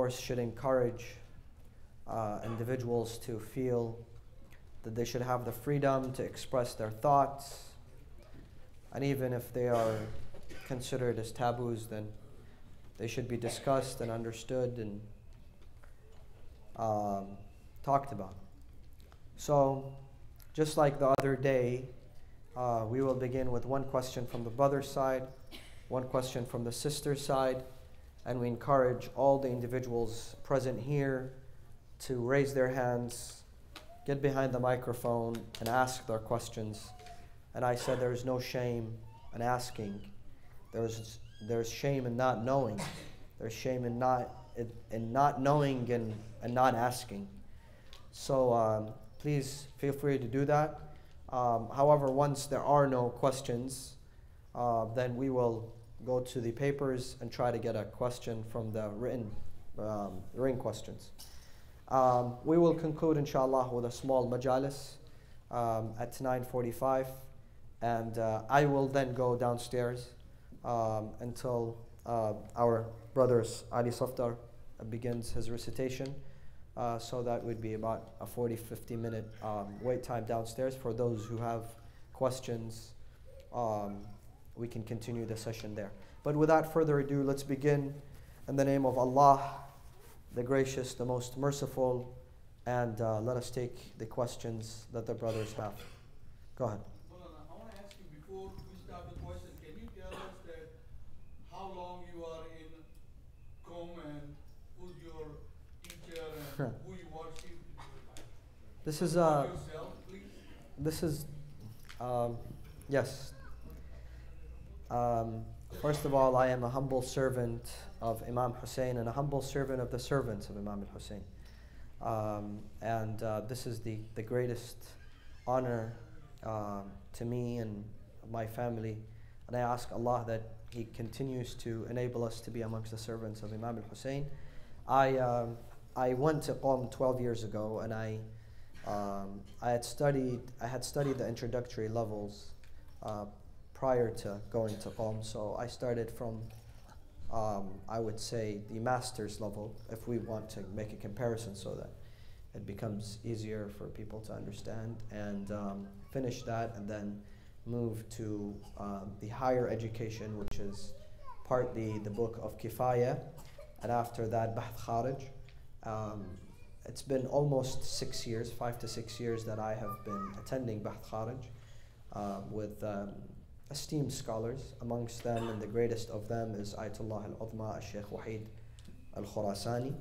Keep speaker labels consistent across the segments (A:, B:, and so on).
A: course, should encourage individuals to feel that they should have the freedom to express their thoughts, and even if they are considered as taboos, then they should be discussed and understood and talked about. So, just like the other day, we will begin with one question from the brother's side, one question from the sister's side, and we encourage all the individuals present here to raise their hands, get behind the microphone, and ask their questions. And I said there's no shame in asking. There's shame in not knowing. There's shame in not knowing and not asking. So please feel free to do that. However, once there are no questions, then we will go to the papers and try to get a question from the written questions. We will conclude, inshallah, with a small majalis at 9:45, and I will then go downstairs until our brother Ali Safdar begins his recitation. So that would be about a 40-50 minute wait time downstairs. For those who have questions, we can continue the session there. But without further ado, let's begin in the name of Allah, the gracious, the most merciful, and let us take the questions that the brothers have. Go ahead.
B: I want to ask you, before we start the question, can you tell us that how long you are in Qom and who's your teacher and who you worship?
A: This is
B: yourself, please.
A: This is yes. First of all, I am a humble servant of Imam Hussein and a humble servant of the servants of Imam al-Hussein. This is the greatest honor to me and my family. And I ask Allah that He continues to enable us to be amongst the servants of Imam al-Hussein. I went to Qom 12 years ago, and I had studied the introductory levels prior to going to Qom. So I started from, I would say, the master's level, if we want to make a comparison so that it becomes easier for people to understand, and finished that, and then moved to the higher education, which is partly the book of Kifaya, and after that, Bahth Kharij. It's been almost 6 years, 5 to 6 years, that I have been attending Bahth Kharij with esteemed scholars. Amongst them, and the greatest of them, is Ayatollah al-Udma al-Sheikh Wahid al-Khurasani.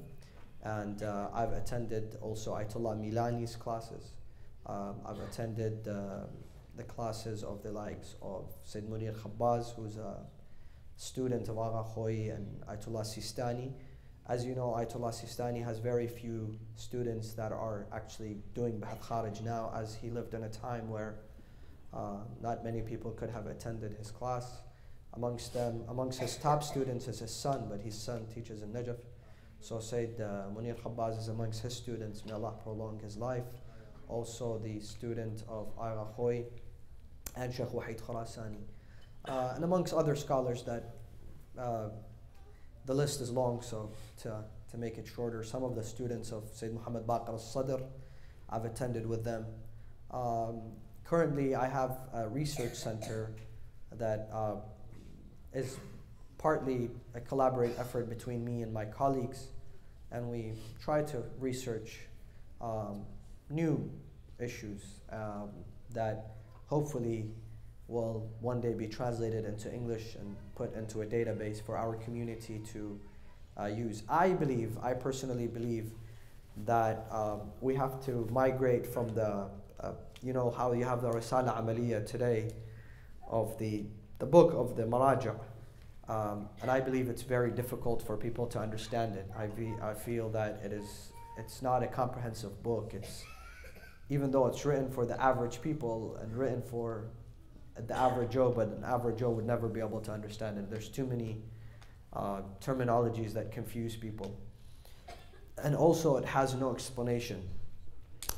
A: And I've attended also Ayatollah Milani's classes. I've attended the classes of the likes of Sayyid Munir Khabbaz, who's a student of Agha Khoyi, and Ayatollah Sistani. As you know, Ayatollah Sistani has very few students that are actually doing Bahth Kharij now, as he lived in a time where not many people could have attended his class. Amongst his top students is his son, but his son teaches in Najaf. So Sayyid Munir Khabbaz is amongst his students. May Allah prolong his life. Also the student of Agha Khoyi and Sheikh Wahid Khurasani. And amongst other scholars that the list is long, so to make it shorter, some of the students of Sayyid Muhammad Baqir al-Sadr, I've attended with them. Currently, I have a research center that is partly a collaborative effort between me and my colleagues, and we try to research new issues that hopefully will one day be translated into English and put into a database for our community to use. I personally believe that we have to migrate from the, you know how you have the Risala Amaliya today of the book of the Maraja. And I believe it's very difficult for people to understand it. I feel that it's not a comprehensive book. Even though it's written for the average people and written for the average Joe, but an average Joe would never be able to understand it. There's too many terminologies that confuse people. And also it has no explanation.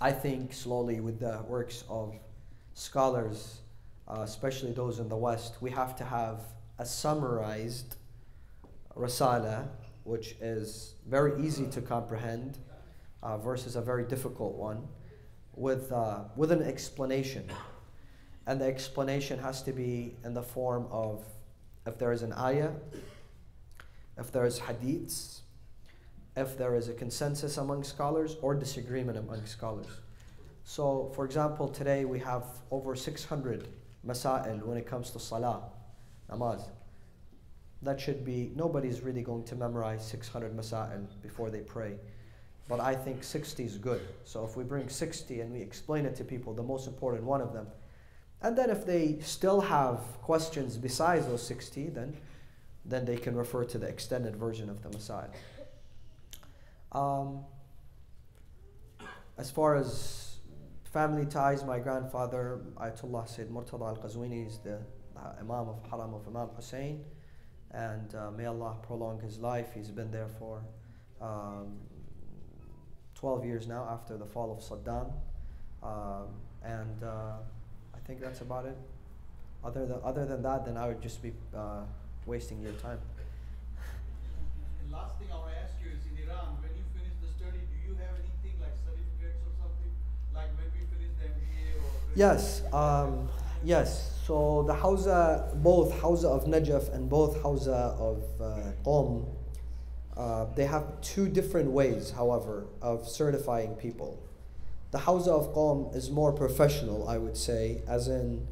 A: I think slowly with the works of scholars, especially those in the West, we have to have a summarized Risala which is very easy to comprehend versus a very difficult one, with an explanation. And the explanation has to be in the form of, if there is an ayah, if there is hadiths, if there is a consensus among scholars or disagreement among scholars. So, for example, today we have over 600 masail when it comes to salah, namaz. That should be, nobody's really going to memorize 600 masail before they pray. But I think 60 is good. So if we bring 60 and we explain it to people, the most important one of them, and then if they still have questions besides those 60, then they can refer to the extended version of the masail. As far as family ties, my grandfather, Ayatollah Sayyid Murtada al-Qazwini, is the Imam of Haram of Imam Hussein, and may Allah prolong his life. He's been there for 12 years now after the fall of Saddam, and I think that's about it. Other than that, then I would just be wasting your time.
B: And last thing I want to ask you is, in Iran, when you finish the study, do you have anything like certificates or something? Like when we finish the MBA or...
A: Yes, yes. So the Hawza, both Hawza of Najaf and both Hawza of Qom, they have two different ways, however, of certifying people. The Hawza of Qom is more professional, I would say, as in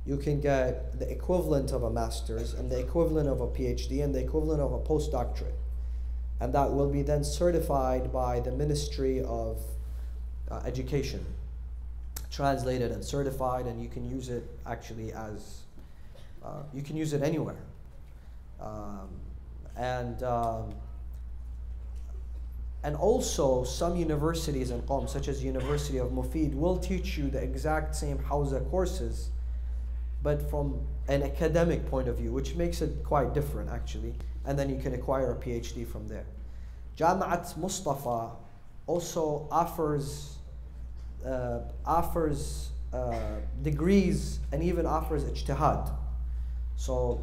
A: you can get the equivalent of a master's and the equivalent of a PhD and the equivalent of a postdoctorate. And that will be then certified by the Ministry of Education, translated and certified, and you can use it actually as, you can use it anywhere. And also some universities in Qom, such as University of Mufid, will teach you the exact same Hawza courses, but from an academic point of view, which makes it quite different actually. And then you can acquire a PhD from there. Jama'at Mustafa also offers degrees and even offers ijtihad. So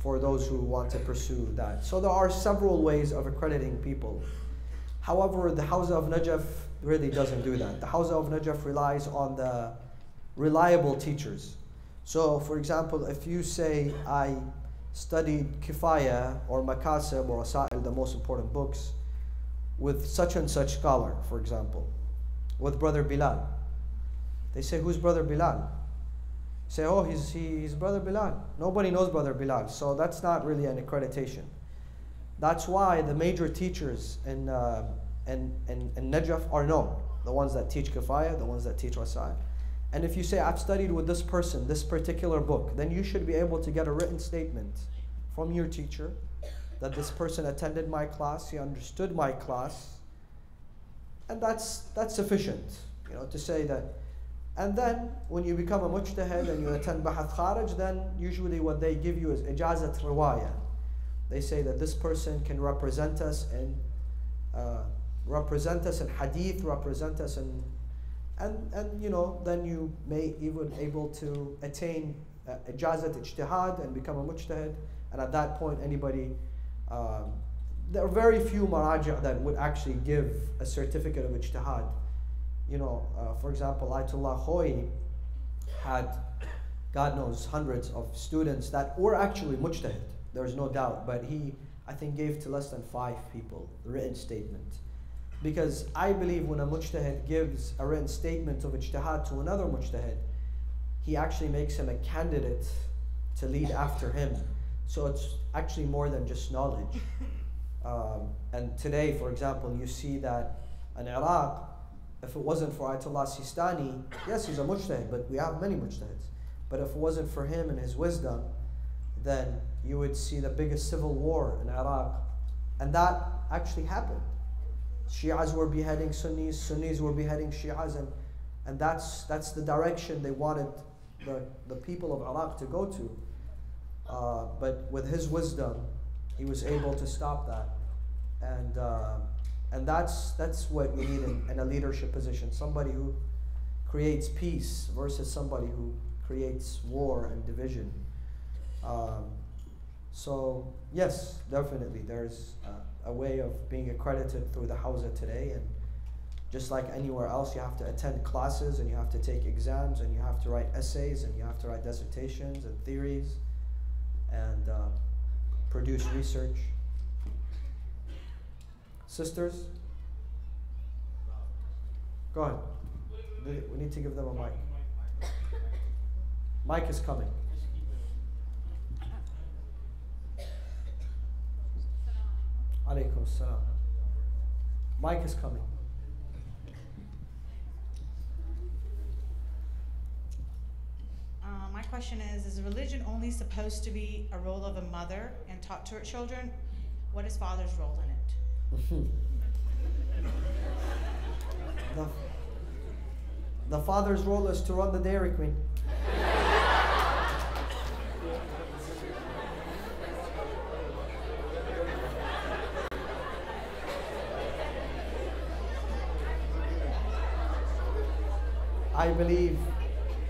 A: for those who want to pursue that. So there are several ways of accrediting people. However, the Hawza of Najaf really doesn't do that. The Hawza of Najaf relies on the reliable teachers. So for example, if you say, I studied Kifaya or Makasib or Asail, the most important books, with such and such scholar, for example, with Brother Bilal. They say, who's Brother Bilal? Say, oh, he's Brother Bilal. Nobody knows Brother Bilal, so that's not really an accreditation. That's why the major teachers in Najaf are known. The ones that teach Kifaya, the ones that teach Asail. And if you say, I've studied with this person, this particular book, then you should be able to get a written statement from your teacher that this person attended my class, he understood my class, and that's sufficient, you know, to say that. And then when you become a mujtahid and you attend Bahath Kharaj, then usually what they give you is ijazat riwaya. They say that this person can represent us in hadith, represent us in, and you know, then you may even able to attain ijazat ijtihad and become a mujtahid. And at that point, anybody, there are very few maraja' that would actually give a certificate of ijtihad. You know, for example, Ayatollah Khoi had, God knows, hundreds of students that were actually mujtahid. There's no doubt, but he, I think, gave to less than 5 people the written statement. Because I believe when a mujtahid gives a written statement of ijtihad to another mujtahid, he actually makes him a candidate to lead after him. So it's actually more than just knowledge. And today, for example, you see that in Iraq, if it wasn't for Ayatollah Sistani, yes, he's a mujtahid, but we have many mujtahids. But if it wasn't for him and his wisdom, then you would see the biggest civil war in Iraq. And that actually happened. Shias were beheading Sunnis, Sunnis were beheading Shias, and that's the direction they wanted the people of Iraq to go to. But with his wisdom, he was able to stop that. And that's what we need in a leadership position. Somebody who creates peace versus somebody who creates war and division. So yes, definitely there's a way of being accredited through the Hawza today, and just like anywhere else, you have to attend classes and you have to take exams and you have to write essays and you have to write dissertations and theories and produce research. Sisters, go ahead. We need to give them a mic. Mic is coming. Alaykum salam. Mic is coming.
C: My question is religion only supposed to be a role of a mother and taught to her children? What is father's role in it?
A: The father's role is to run the Dairy Queen.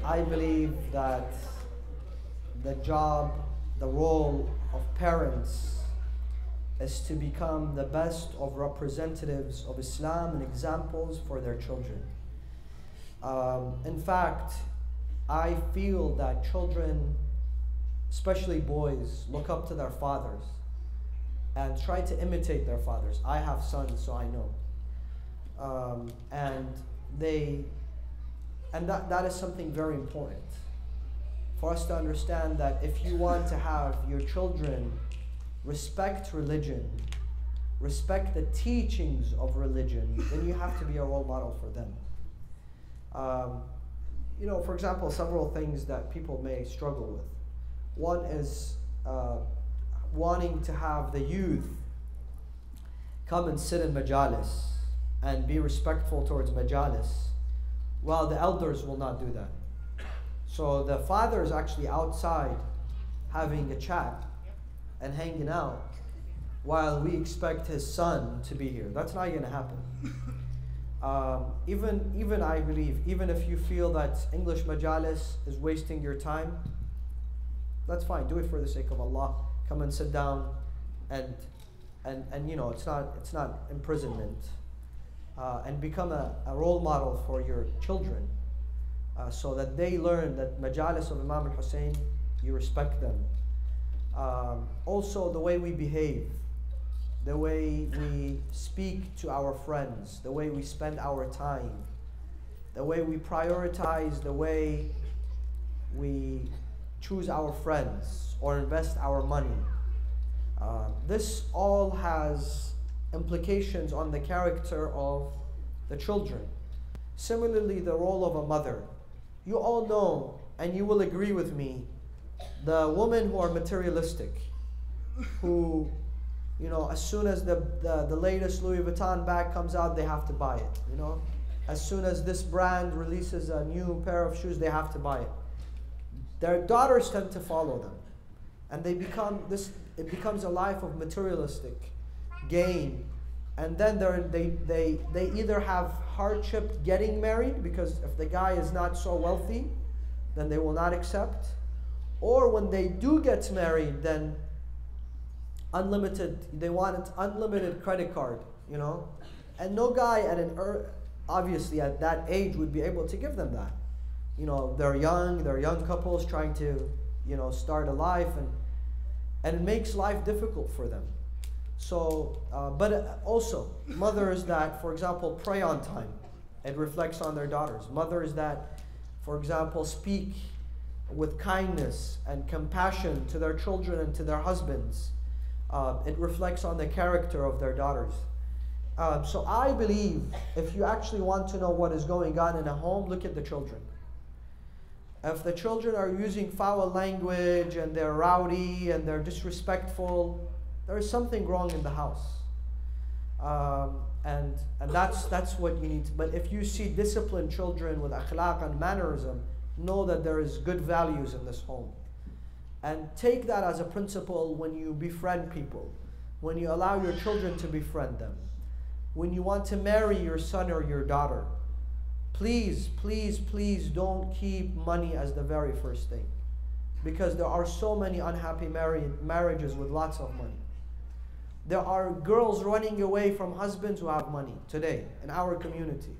A: I believe that the job, the role of parents is to become the best of representatives of Islam and examples for their children. In fact, I feel that children, especially boys, look up to their fathers and try to imitate their fathers. I have sons, so I know. And that is something very important for us to understand, that if you want to have your children respect religion, respect the teachings of religion, then you have to be a role model for them. For example, several things that people may struggle with. One is wanting to have the youth come and sit in majalis and be respectful towards majalis, while the elders will not do that. So the father is actually outside having a chat and hanging out while we expect his son to be here. That's not going to happen. Even I believe, even if you feel that English majalis is wasting your time, that's fine. Do it for the sake of Allah. Come and sit down, and it's not imprisonment. And become a role model for your children, so that they learn that majalis of Imam al-Hussein, you respect them. Also, the way we behave, the way we speak to our friends, the way we spend our time, the way we prioritize, the way we choose our friends or invest our money. This all has implications on the character of the children. Similarly, the role of a mother. You all know, and you will agree with me, the women who are materialistic, who, as soon as the latest Louis Vuitton bag comes out, they have to buy it. As soon as this brand releases a new pair of shoes, they have to buy it. Their daughters tend to follow them, and it becomes a life of materialistic gain, and then they either have hardship getting married, because if the guy is not so wealthy, then they will not accept, or when they do get married, then they want an unlimited credit card, and no guy obviously at that age would be able to give them that. They're young couples trying to start a life, and it makes life difficult for them. So, but also mothers that, for example, pray on time, it reflects on their daughters. Mothers that, for example, speak with kindness and compassion to their children and to their husbands, it reflects on the character of their daughters. So I believe if you actually want to know what is going on in a home, look at the children. If the children are using foul language and they're rowdy and they're disrespectful, there is something wrong in the house. And that's what you need. But if you see disciplined children with akhlaq and mannerism, know that there is good values in this home. And take that as a principle when you befriend people, when you allow your children to befriend them, when you want to marry your son or your daughter. Please, please, please don't keep money as the very first thing. because there are so many unhappy marriages with lots of money. There are girls running away from husbands who have money today in our community.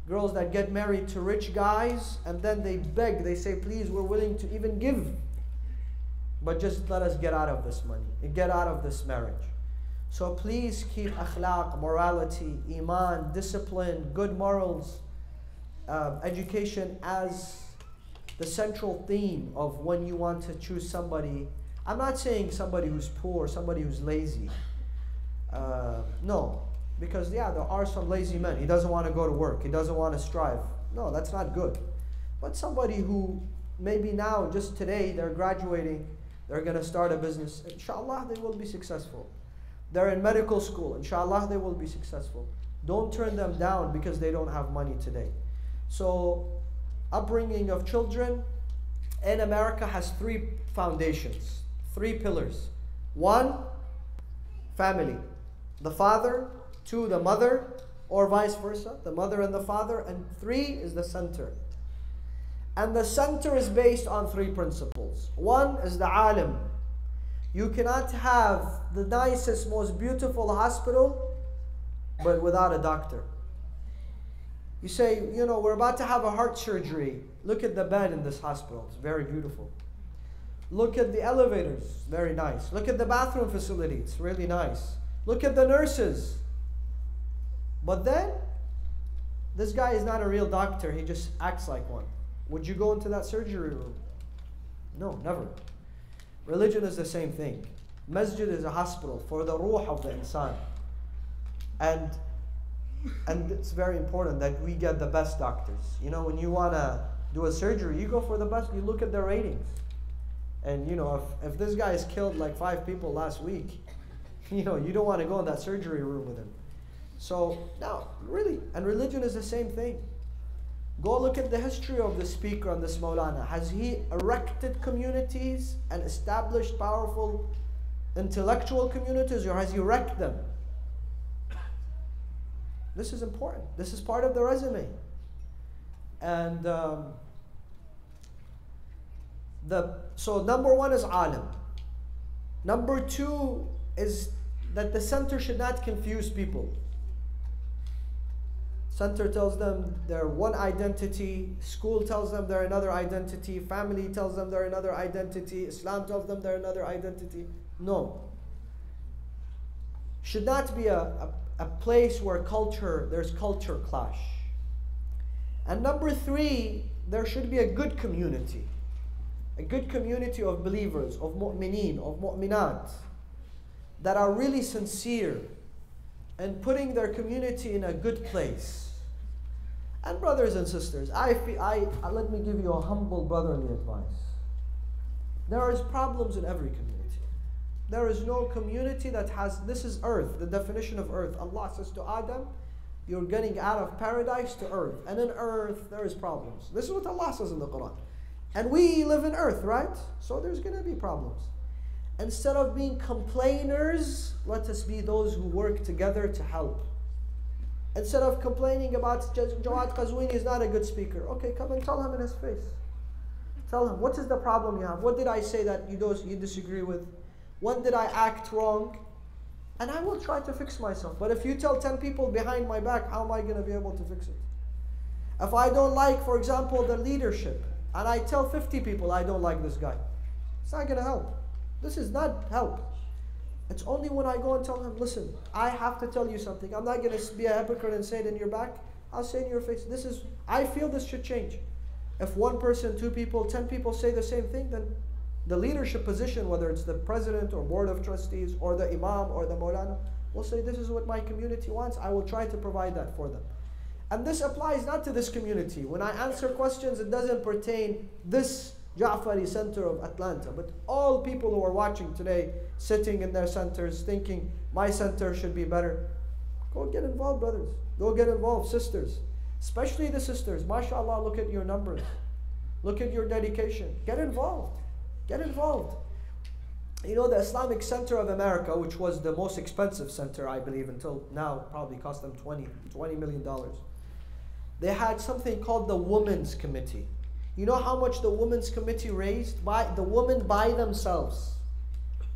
A: Girls that get married to rich guys and then they beg, they say, please, we're willing to even give, but just let us get out of this money, get out of this marriage. So please keep akhlaq, morality, iman, discipline, good morals, education as the central theme of when you want to choose somebody. I'm not saying somebody who's poor, somebody who's lazy. No, because yeah, there are some lazy men. He doesn't want to go to work. He doesn't want to strive. No, that's not good. But somebody who maybe now, just today, they're graduating, they're going to start a business. Inshallah, they will be successful. They're in medical school. Inshallah, they will be successful. Don't turn them down because they don't have money today. So, upbringing of children in America has 3 foundations, 3 pillars. 1, family. The father, 2, the mother, or vice versa, the mother and the father, and 3 is the center. And the center is based on 3 principles. 1 is the alim. You cannot have the nicest, most beautiful hospital, but without a doctor. You say, you know, we're about to have a heart surgery. Look at the bed in this hospital. It's very beautiful. Look at the elevators. Very nice. Look at the bathroom facility. It's really nice. Look at the nurses. But then, this guy is not a real doctor. He just acts like one. Would you go into that surgery room? No, never. Religion is the same thing. Masjid is a hospital for the ruh of the insan. And it's very important that we get the best doctors. You know, when you want to do a surgery, you go for the best. You look at the ratings. And, you know, if this guy has killed like 5 people last week, you know, you don't want to go in that surgery room with him. So, no, really. And religion is the same thing. Go look at the history of the speaker and this Maulana. Has he erected communities and established powerful intellectual communities, or has he wrecked them? This is important. This is part of the resume. And so number 1 is alim. Number 2 is that the center should not confuse people. Center tells them they're one identity, school tells them they're another identity, family tells them they're another identity, Islam tells them they're another identity. No. Should not be a place where there's culture clash. And number 3, there should be a good community. A good community of believers, of mu'mineen, of mu'minat, that are really sincere and putting their community in a good place. And brothers and sisters, let me give you a humble brotherly advice. There is problems in every community. There is no community that has, this is earth, the definition of earth. Allah says to Adam, you're getting out of paradise to earth. And in earth, there is problems. This is what Allah says in the Quran. And we live in earth, right? So there's going to be problems. Instead of being complainers, let us be those who work together to help. Instead of complaining about Jawad Qazwini is not a good speaker. Okay, come and tell him in his face. Tell him, what is the problem you have? What did I say that you disagree with? When did I act wrong? And I will try to fix myself. But if you tell 10 people behind my back, how am I going to be able to fix it? If I don't like, for example, the leadership, and I tell 50 people I don't like this guy, it's not going to help. This is not help. It's only when I go and tell him, listen, I have to tell you something. I'm not going to be a hypocrite and say it in your back. I'll say it in your face. I feel this should change. If 1 person, 2 people, 10 people say the same thing, then the leadership position, whether it's the president or board of trustees or the imam or the maulana, will say, this is what my community wants. I will try to provide that for them. And this applies not to this community. When I answer questions, it doesn't pertain this Jaffari center of Atlanta, but all people who are watching today, sitting in their centers, thinking my center should be better. Go get involved, brothers. Go get involved, sisters. Especially the sisters. MashaAllah, look at your numbers. Look at your dedication. Get involved. Get involved. You know, the Islamic Center of America, which was the most expensive center, I believe, until now, probably cost them $20 million. They had something called the Women's Committee. You know how much the Women's Committee raised by the women by themselves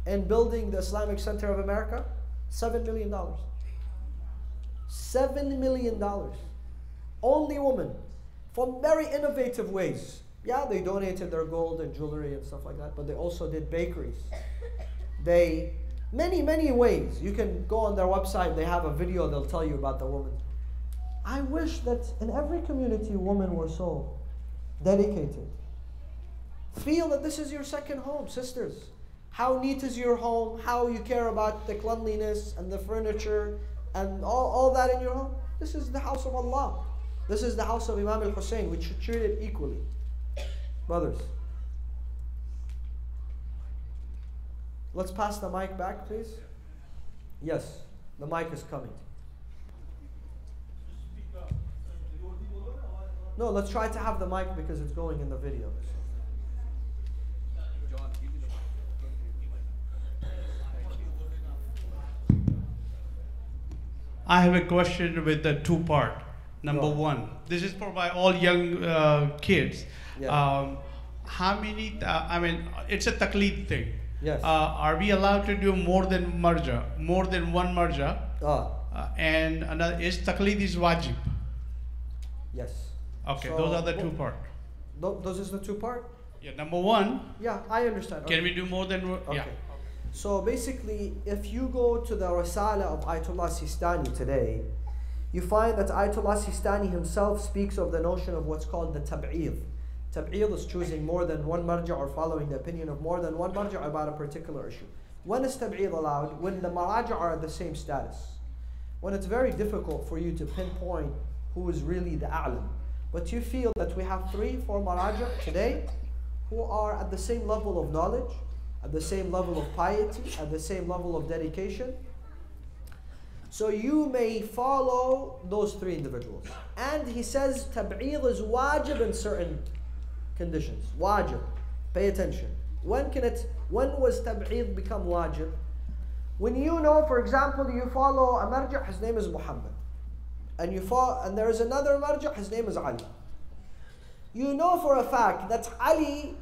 A: in building the Islamic Center of America? $7 million. $7 million. Only women. For very innovative ways. Yeah, they donated their gold and jewelry and stuff like that, but they also did bakeries. They, many ways. You can go on their website, they have a video, they'll tell you about the women. I wish that in every community women were so dedicated. Feel that this is your second home, sisters. How neat is your home, how you care about the cleanliness and the furniture and all that in your home. This is the house of Allah. This is the house of Imam al-Hussein. We should treat it equally. Brothers. Let's pass the mic back, please. Yes, the mic is coming. No, let's try to have the mic because it's going in the video.
D: I have a question with the two-part. Number one, this is for my all young kids.
A: Yeah.
D: How many, I mean, it's a taqleed thing.
A: Yes.
D: Are we allowed to do more than marja, more than one marja? And another is taqleed is wajib.
A: Yes.
D: Okay,
A: So,
D: those are the two part.
A: Those is the two part?
D: Yeah, number one.
A: Yeah, I understand.
D: Can we do more than one?
A: Okay.
D: Yeah.
A: So basically, if you go to the Risala of Ayatollah Sistani today, you find that Ayatollah Sistani himself speaks of the notion of what's called the tab'id. Tab'id is choosing more than one marja or following the opinion of more than one marja about a particular issue. When is tab'id allowed? When the maraja are at the same status. When it's very difficult for you to pinpoint who is really the a'lam. But you feel that we have 3-4 maraja today who are at the same level of knowledge, at the same level of piety, at the same level of dedication. So you may follow those 3 individuals. And he says tab'id is wajib in certain conditions. Wajib. Pay attention. When was tab'id become wajib? When you know, for example, you follow a marja', his name is Muhammad. And there is another marja', his name is Ali. You know for a fact that Ali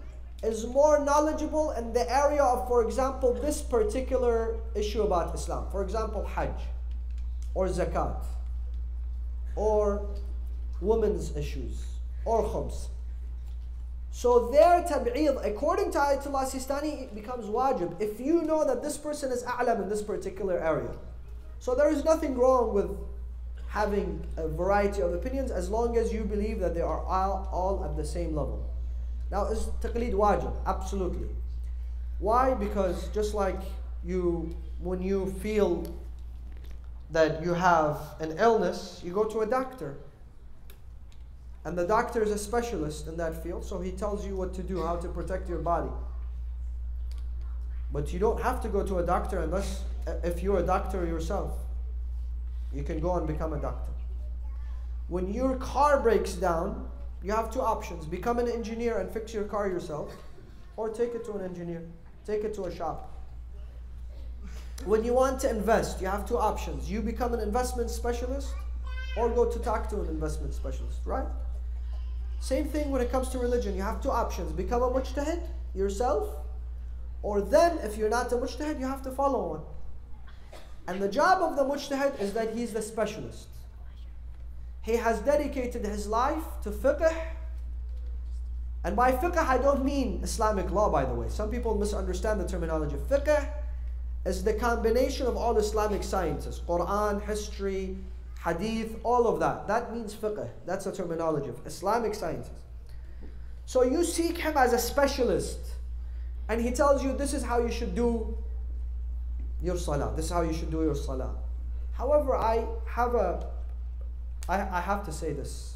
A: is more knowledgeable in the area of, for example, this particular issue about Islam. For example, Hajj, or Zakat, or women's issues, or Khums. So their tab'id, according to Ayatollah Sistani, it becomes wajib if you know that this person is a'lam in this particular area. So there is nothing wrong with having a variety of opinions as long as you believe that they are all at the same level. Now, is taqleed wajib? Absolutely. Why? Because just like when you feel that you have an illness, you go to a doctor. And the doctor is a specialist in that field, so he tells you what to do, how to protect your body. But you don't have to go to a doctor unless, if you're a doctor yourself, you can go and become a doctor. When your car breaks down, you have 2 options. Become an engineer and fix your car yourself, or take it to an engineer, take it to a shop. When you want to invest, you have 2 options. You become an investment specialist, or go to talk to an investment specialist, right? Same thing when it comes to religion. You have 2 options. Become a mujtahid yourself, or then if you're not a mujtahid, you have to follow one. And the job of the mujtahid is that he's the specialist. He has dedicated his life to fiqh. And by fiqh, I don't mean Islamic law, by the way. Some people misunderstand the terminology. Fiqh is the combination of all Islamic sciences. Quran, history, hadith, all of that. That means fiqh. That's the terminology of Islamic sciences. So you seek him as a specialist. And he tells you, this is how you should do your salah. This is how you should do your salah. However, I have to say this.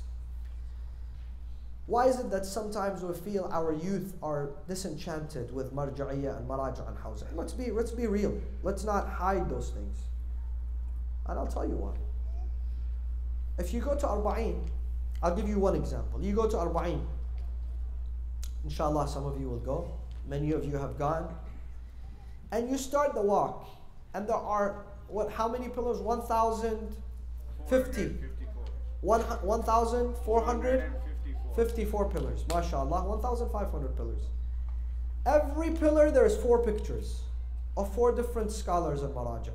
A: Why is it that sometimes we feel our youth are disenchanted with marja'iyya and maraja and hawza? Let's be real. Let's not hide those things. And I'll tell you why. If you go to Arba'in, I'll give you one example. You go to Arba'in. Inshallah, some of you will go. Many of you have gone. And you start the walk. And there are, how many pillars? 1,050. 1,400? 54 pillars. MashaAllah, 1,500 pillars. Every pillar there's 4 pictures of 4 different scholars in Maraja.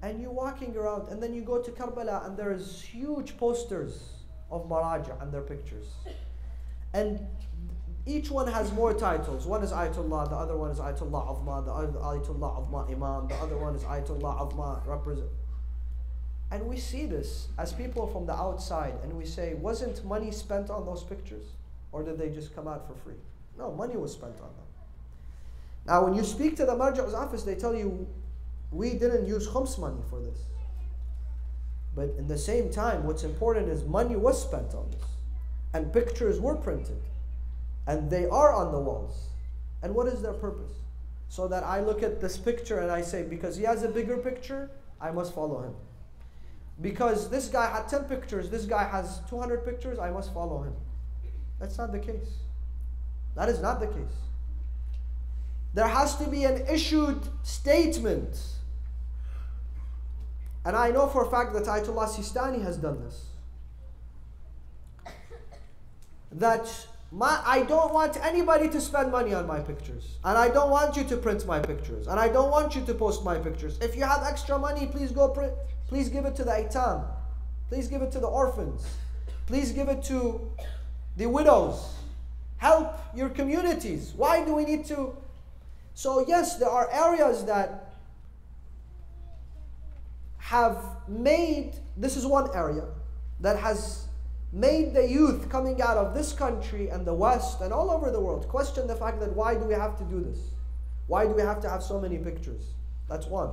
A: And you're walking around, and then you go to Karbala, and there's huge posters of Maraja and their pictures. And each one has more titles. One is Ayatollah, the other one is Ayatollah Azma, the other Ayatollah Azma Imam, the other one is Ayatollah Azma represent. And we see this as people from the outside, and we say, wasn't money spent on those pictures? Or did they just come out for free? No, money was spent on them. Now, when you speak to the Marja''s office, they tell you, we didn't use khums money for this. But in the same time, what's important is money was spent on this. And pictures were printed. And they are on the walls. And what is their purpose? So that I look at this picture and I say, because he has a bigger picture, I must follow him. Because this guy had 10 pictures, this guy has 200 pictures, I must follow him. That's not the case. That is not the case. There has to be an issued statement. And I know for a fact that Ayatollah Sistani has done this. That I don't want anybody to spend money on my pictures. And I don't want you to print my pictures. And I don't want you to post my pictures. If you have extra money, please go print. Please give it to the aitam. Please give it to the orphans. Please give it to the widows. Help your communities. Why do we need to? So yes, there are areas that have made, this is one area, that has made the youth coming out of this country and the West and all over the world question the fact that why do we have to do this? Why do we have to have so many pictures? That's one.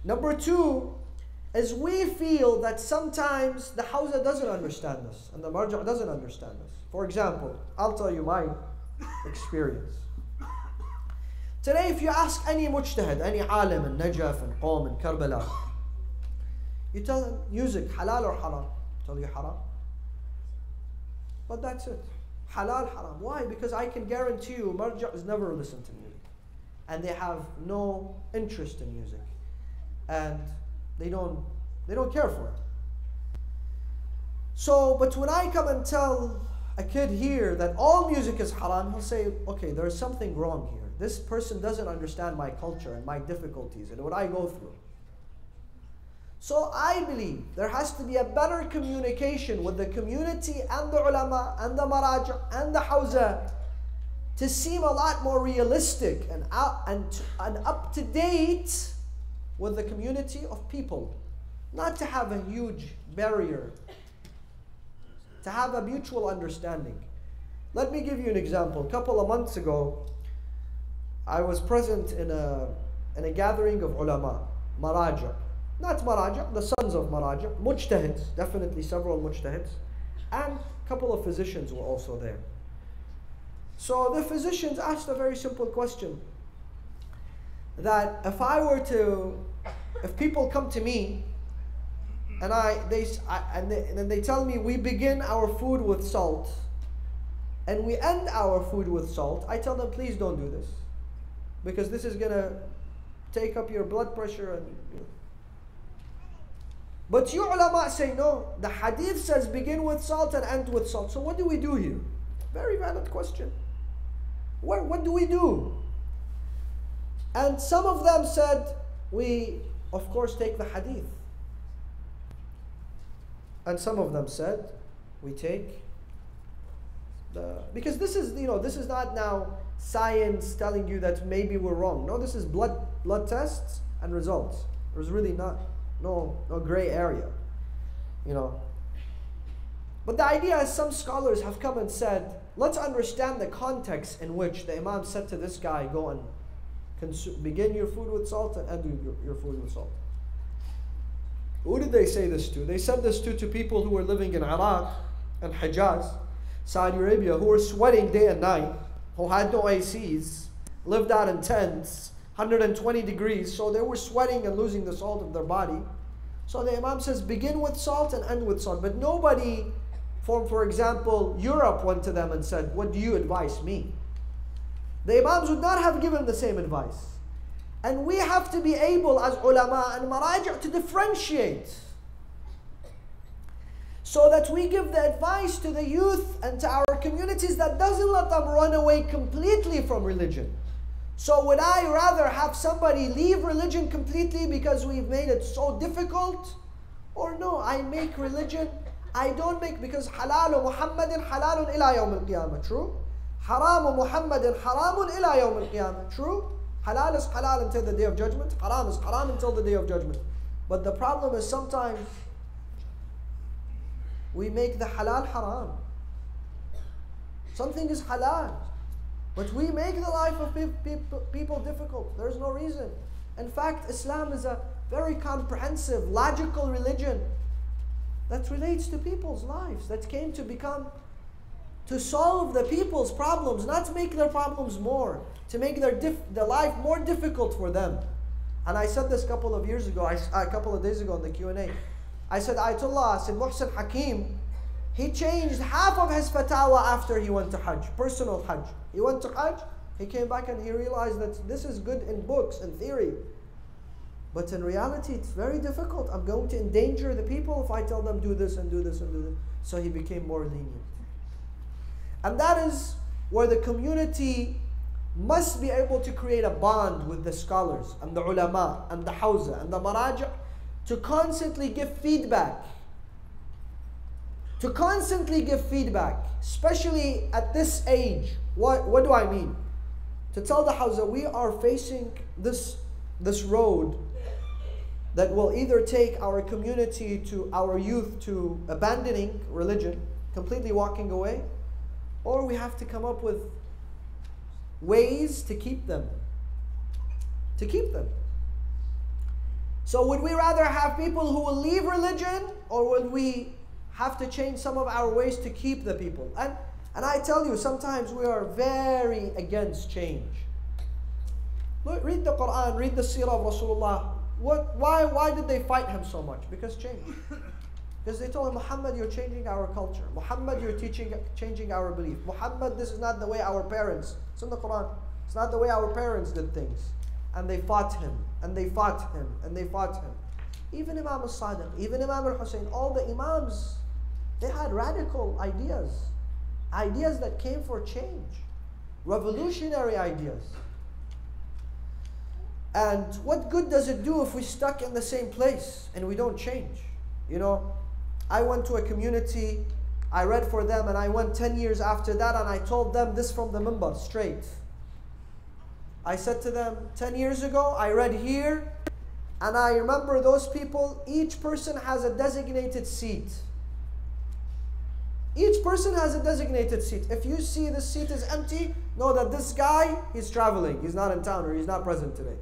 A: Number 2 is we feel that sometimes the Hawza doesn't understand this and the Marja' doesn't understand this. For example, I'll tell you my experience. Today, if you ask any mujtahid, any alim in Najaf and Qom and Karbala, you tell them music, halal or haram? Tell you haram. But that's it. Halal, haram. Why? Because I can guarantee you, Marja's never listen to music. And they have no interest in music. And they don't care for it. So, but when I come and tell a kid here that all music is haram, he'll say, okay, there's something wrong here. This person doesn't understand my culture and my difficulties and what I go through. So I believe there has to be a better communication with the community and the ulama and the maraja and the hawza to seem a lot more realistic and up to date with the community of people. Not to have a huge barrier, to have a mutual understanding. Let me give you an example. A couple of months ago, I was present in a gathering of ulama, maraja. Not maraja, the sons of maraja, mujtahids, definitely several mujtahids, and a couple of physicians were also there. So the physicians asked a very simple question, that if people come to me and then they tell me we begin our food with salt and we end our food with salt, I tell them please don't do this, because this is gonna take up your blood pressure and. But you ulama say no, the hadith says begin with salt and end with salt. So what do we do here? Very valid question. What do we do? And some of them said, we of course take the hadith. And some of them said, we take because this is not now science telling you that maybe we're wrong. No, this is blood tests and results. There's really no gray area, But the idea is some scholars have come and said, let's understand the context in which the Imam said to this guy, go and begin your food with salt and end your food with salt. Who did they say this to? They said this to people who were living in Iraq and Hijaz, Saudi Arabia, who were sweating day and night, who had no ACs, lived out in tents, 120 degrees, so they were sweating and losing the salt of their body. So the Imam says, begin with salt and end with salt. But nobody for example, Europe went to them and said, what do you advise me? The Imams would not have given the same advice. And we have to be able as ulama and maraja' to differentiate. so that we give the advice to the youth and to our communities that doesn't let them run away completely from religion. So would I rather have somebody leave religion completely because we've made it so difficult? Or no, I make religion, I don't make, because halalu Muhammadin halalun ila yawm al-qiyamah, true? Haramu Muhammadin haramun ila yawm al-qiyamah, true? Halal is halal until the day of judgment, haram is haram until the day of judgment. But the problem is sometimes we make the halal haram. Something is halal, but we make the life of people difficult. There's no reason. In fact, Islam is a very comprehensive, logical religion that relates to people's lives, that came to become, to solve the people's problems, not to make their problems more, to make their life more difficult for them. And I said this a couple of days ago in the Q&A. I said, Ayatollah, Sayyid Muhsin Hakim, he changed half of his fatwa after he went to Hajj, personal Hajj. He went to Hajj, he came back and he realized that this is good in books, in theory. But in reality, it's very difficult. I'm going to endanger the people if I tell them do this and do this and do this. So he became more lenient. And that is where the community must be able to create a bond with the scholars and the ulama and the hawza and the maraja to constantly give feedback. To constantly give feedback, especially at this age. What do I mean? To tell the hawza, we are facing this road that will either take our community to our youth to abandoning religion, completely walking away, or we have to come up with ways to keep them. To keep them. So would we rather have people who will leave religion, or would we have to change some of our ways to keep the people? And I tell you, sometimes we are very against change. Look, read the Quran, read the seerah of Rasulullah. Why did they fight him so much? Because change. Because they told him, Muhammad, you're changing our culture. Muhammad, you're changing our belief. Muhammad, this is not the way our parents. It's in the Quran. It's not the way our parents did things. And they fought him, and they fought him, and they fought him. Even Imam al-Sadiq, even Imam al-Hussein, all the Imams, they had radical ideas. Ideas that came for change. Revolutionary ideas. And what good does it do if we're stuck in the same place and we don't change? You know, I went to a community, I read for them, and I went 10 years after that, and I told them this from the minbar, straight. I said to them, 10 years ago, I read here, and I remember those people, each person has a designated seat. Each person has a designated seat. If you see the seat is empty, know that this guy, he's traveling, he's not in town, or he's not present today.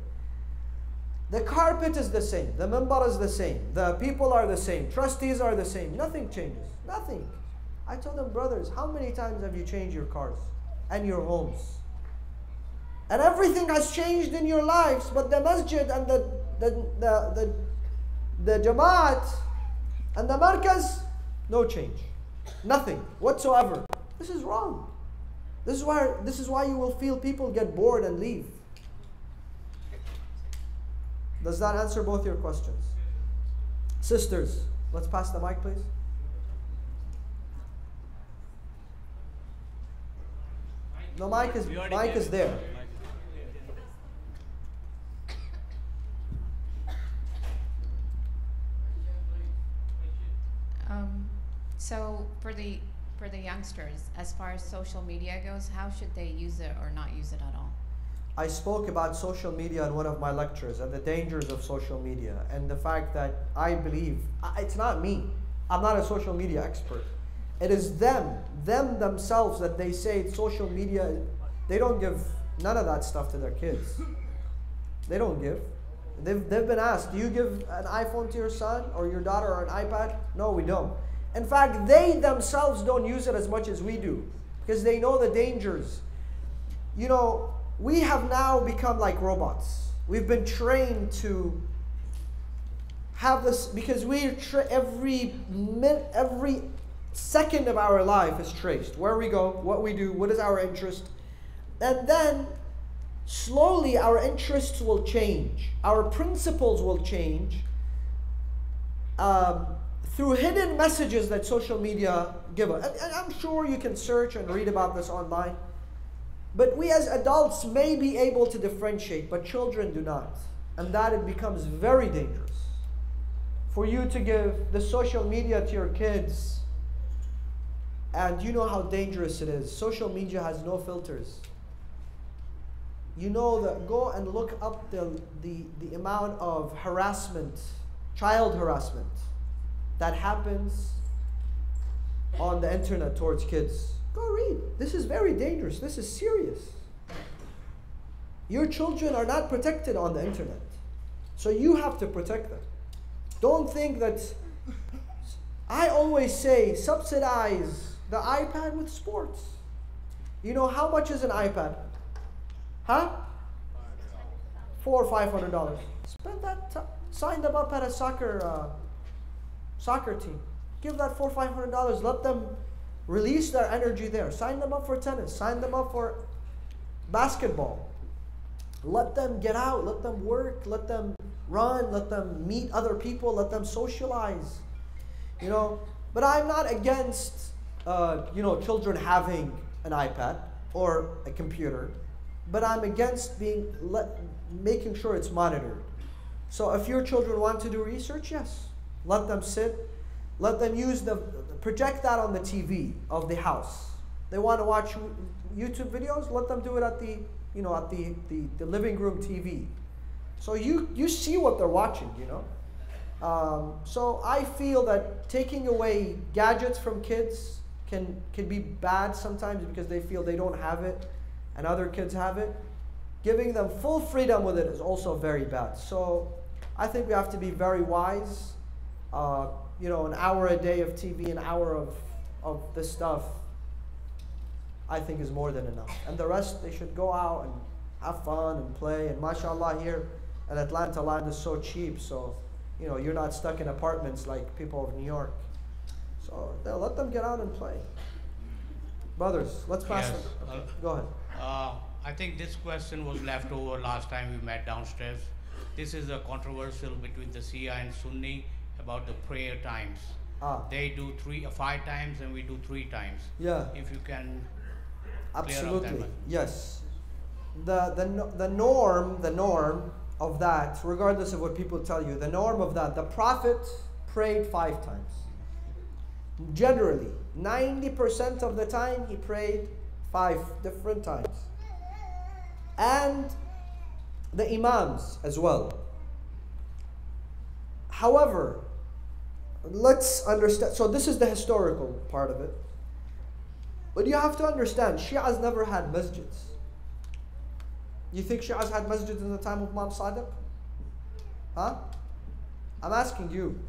A: The carpet is the same. The minbar is the same. The people are the same. Trustees are the same. Nothing changes. Nothing. I told them, brothers, how many times have you changed your cars and your homes? And everything has changed in your lives, but the masjid and the jamaat and the markaz, no change. Nothing whatsoever. This is wrong. This is why you will feel people get bored and leave. Does that answer both your questions? Sisters, let's pass the mic, please. No, mic is there.
E: So for the youngsters, as far as social media goes, how should they use it or not use it at all?
A: I spoke about social media in one of my lectures and the dangers of social media and the fact that I believe, it's not me, I'm not a social media expert. It is them themselves that they say social media, they don't give none of that stuff to their kids. They don't give. They've been asked, do you give an iPhone to your son or your daughter or an iPad? No, we don't. In fact, they themselves don't use it as much as we do because they know the dangers. You know, we have now become like robots. We've been trained to have this because every second of our life is traced. Where we go, what we do, what is our interest. And then slowly our interests will change. Our principles will change. through hidden messages that social media give us. And I'm sure you can search and read about this online. But we as adults may be able to differentiate, but children do not. And that it becomes very dangerous for you to give the social media to your kids. And you know how dangerous it is. Social media has no filters. You know that, go and look up the amount of harassment, child harassment, that happens on the internet towards kids. Go read. This is very dangerous. This is serious. Your children are not protected on the internet. So you have to protect them. Don't think that, I always say, subsidize the iPad with sports. You know how much is an iPad? Huh? $400 or $500. Spend that, sign them up at a soccer team. Give that $400 or $500. Let them release their energy there. Sign them up for tennis. Sign them up for basketball. Let them get out. Let them work. Let them run. Let them meet other people. Let them socialize. You know, but I'm not against children having an iPad or a computer, but I'm against making sure it's monitored. So if your children want to do research, yes, let them sit. Let them project that on the TV of the house. They want to watch YouTube videos, let them do it at the living room TV. So you see what they're watching, you know. So I feel that taking away gadgets from kids can be bad sometimes because they feel they don't have it and other kids have it. Giving them full freedom with it is also very bad. So I think we have to be very wise. An hour a day of TV, an hour of this stuff, I think is more than enough. And the rest, they should go out and have fun and play. And mashallah, here in Atlanta, land is so cheap. So, you're not stuck in apartments like people of New York. So let them get out and play. Brothers, let's pass it. Go ahead.
D: I think this question was left over last time we met downstairs. This is a controversial between the Shia and Sunni about the prayer times. They do 5 times and we do 3 times. Yeah. If you can.
A: Absolutely. Yes. The norm of that, regardless of what people tell you, the norm of that, the Prophet prayed 5 times. Generally, 90% of the time he prayed 5 different times. And the Imams as well. However, let's understand, so this is the historical part of it. But you have to understand, Shias never had masjids. You think Shias had masjids in the time of Imam Sadiq? Huh? I'm asking you.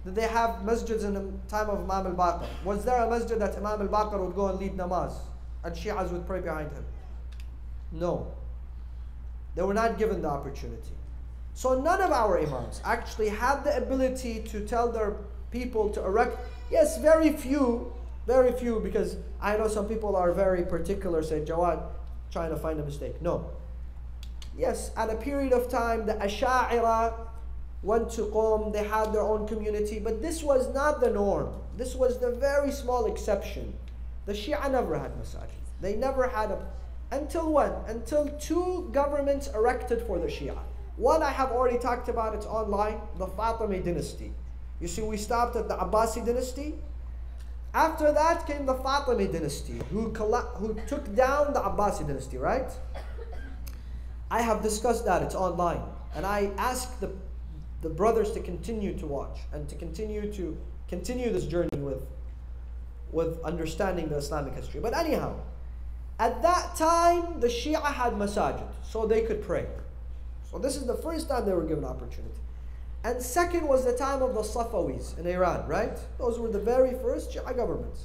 A: Did they have masjids in the time of Imam al-Baqir? Was there a masjid that Imam al-Baqir would go and lead namaz and Shias would pray behind him? No. They were not given the opportunity. So none of our imams actually had the ability to tell their people to erect. Yes, very few, because I know some people are very particular, say, Jawad, trying to find a mistake. No. Yes, at a period of time, the Asha'ira went to Qom, they had their own community, but this was not the norm. This was the very small exception. The Shia never had masajid. They never had until when? Until 2 governments erected for the Shia. One I have already talked about, it's online, the Fatimid dynasty. You see, we stopped at the Abbasi dynasty. After that came the Fatimid dynasty, who took down the Abbasi dynasty, right? I have discussed that, it's online. And I ask the brothers to continue to watch and to continue this journey with understanding the Islamic history. But anyhow, at that time, the Shia had masajid, so they could pray. So this is the first time they were given opportunity. And second was the time of the Safawis in Iran, right? Those were the very first Shia governments.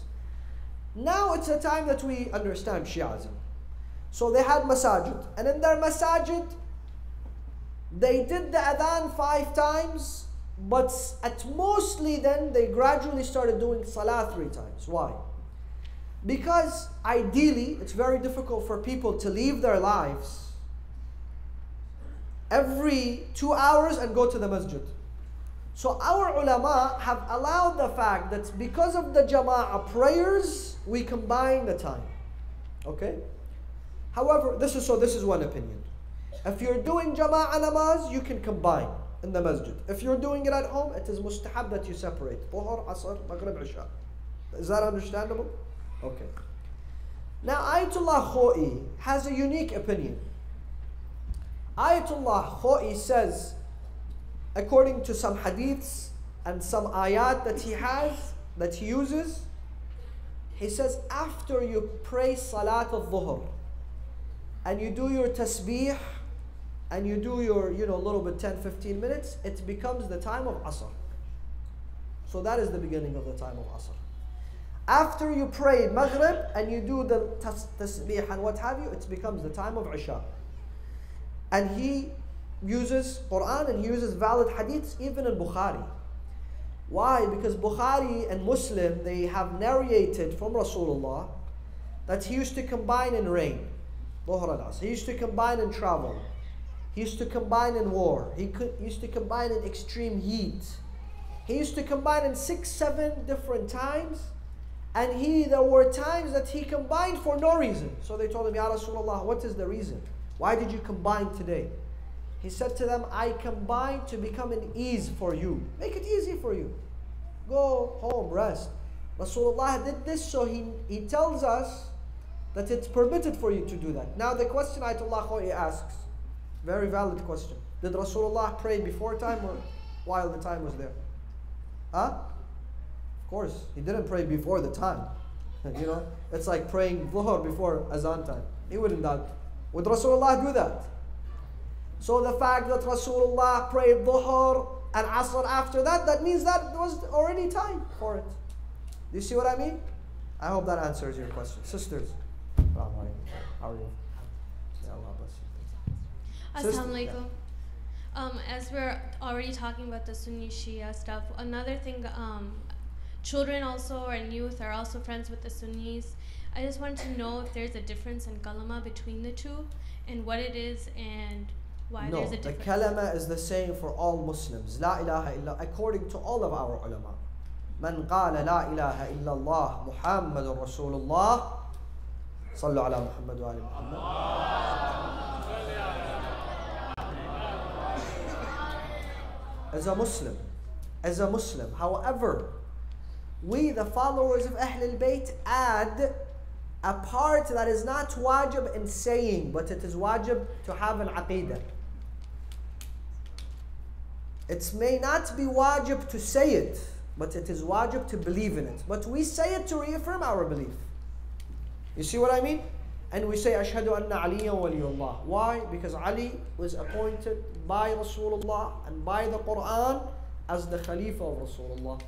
A: Now it's a time that we understand Shi'ism. So they had masajid. And in their masajid, they did the adhan 5 times, but at mostly then they gradually started doing salah 3 times. Why? Because ideally, it's very difficult for people to leave their lives every 2 hours and go to the masjid. So our ulama have allowed the fact that because of the jama'ah prayers, we combine the time. Okay? However, this is one opinion. If you're doing jama'ah namaz, you can combine in the masjid. If you're doing it at home, it is mustahab that you separate. Dhuhr, Asr, Maghrib, Isha. Is that understandable? Okay. Now, Ayatollah Khoi has a unique opinion. Ayatollah Khoi says, according to some hadiths and some ayat that he has, that he uses, he says after you pray Salat al-Dhuhr and you do your tasbih and you do your, little bit 10-15 minutes, it becomes the time of Asr. So that is the beginning of the time of Asr. After you pray Maghrib and you do the tasbih and what have you, it becomes the time of Isha. And he uses Quran and he uses valid hadiths even in Bukhari. Why? Because Bukhari and Muslim, they have narrated from Rasulullah that he used to combine in rain, Dhuhr and Asr. He used to combine in travel. He used to combine in war. He used to combine in extreme heat. He used to combine in 6-7 different times. And there were times that he combined for no reason. So they told him, Ya Rasulullah, what is the reason? Why did you combine today? He said to them, I combined to become an ease for you. Make it easy for you. Go home, rest. Rasulullah did this, so he tells us that it's permitted for you to do that. Now the question Ayatollah Khoi asks, very valid question. Did Rasulullah pray before time or while the time was there? Huh? Of course, he didn't pray before the time. It's like praying Dhuhr before Azan time. He wouldn't do that. Would Rasulullah do that? So the fact that Rasulullah prayed Dhuhr and Asr after that, that means that there was already time for it. Do you see what I mean? I hope that answers your question. Sisters, how are you? May Allah bless you.
F: Assalamu alaikum. As we're already talking about the Sunni Shia stuff, another thing, children also and youth are also friends with the Sunnis. I just wanted to know if there's a difference in kalama between the two and what it is and why there's a difference.
A: No, the kalama is the same for all Muslims. La ilaha illa, according to all of our ulama. Man qala la ilaha illallah Muhammadun Rasulullah. Sallu ala Muhammad wa ali Muhammad. As a Muslim, however, we the followers of Ahlul Bayt add a part that is not wajib in saying, but it is wajib to have an aqidah. It may not be wajib to say it, but it is wajib to believe in it. But we say it to reaffirm our belief. You see what I mean? And we say, Ashhadu anna Aliyan waliyullah. Why? Because Ali was appointed by Rasulullah and by the Quran as the Khalifa of Rasulullah.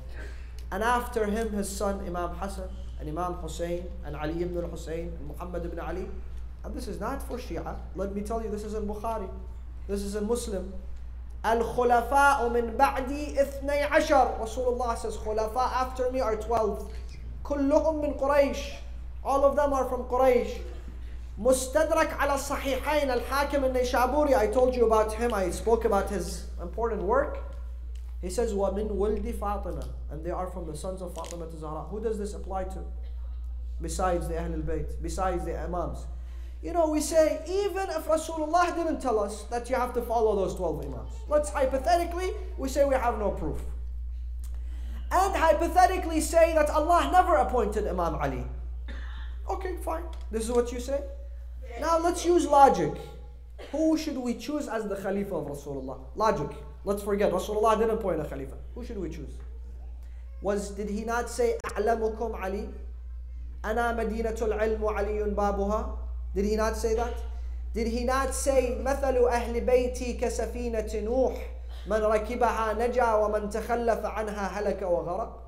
A: And after him, his son Imam Hassan and Imam Hussein and Ali ibn al-Hussein and Muhammad ibn Ali. And this is not for Shia. Let me tell you, this is in Bukhari. This is in Muslim. Al-Khulafa'u min ba'di ithnay ashar. Rasulullah says, Khulafa after me are 12. Kulluhum min Quraysh. All of them are from Quraysh. Mustadrak ala sahihain al-Hakim al-Nayshaburi. I told you about him. I spoke about his important work. He says, وَمِن وَلْدِ فَاطِمَةٍ. And they are from the sons of Fatima Zahra. Who does this apply to? Besides the Ahlul Bayt, besides the Imams. We say, even if Rasulullah didn't tell us that you have to follow those 12 Imams. Let's hypothetically, we say we have no proof. And hypothetically say that Allah never appointed Imam Ali. Okay, fine. This is what you say. Now let's use logic. Who should we choose as the Khalifa of Rasulullah? Logic. Let's forget, Rasulullah didn't appoint a Khalifa. Who should we choose? Did he not say, أعلمكم Ali? أنا مدينة العلم وعلي بابها? Did he not say that? Did he not say, مثل أهل بيتي كسفينة نوح من ركبها نجا ومن تخلف عنها هلك وغرق?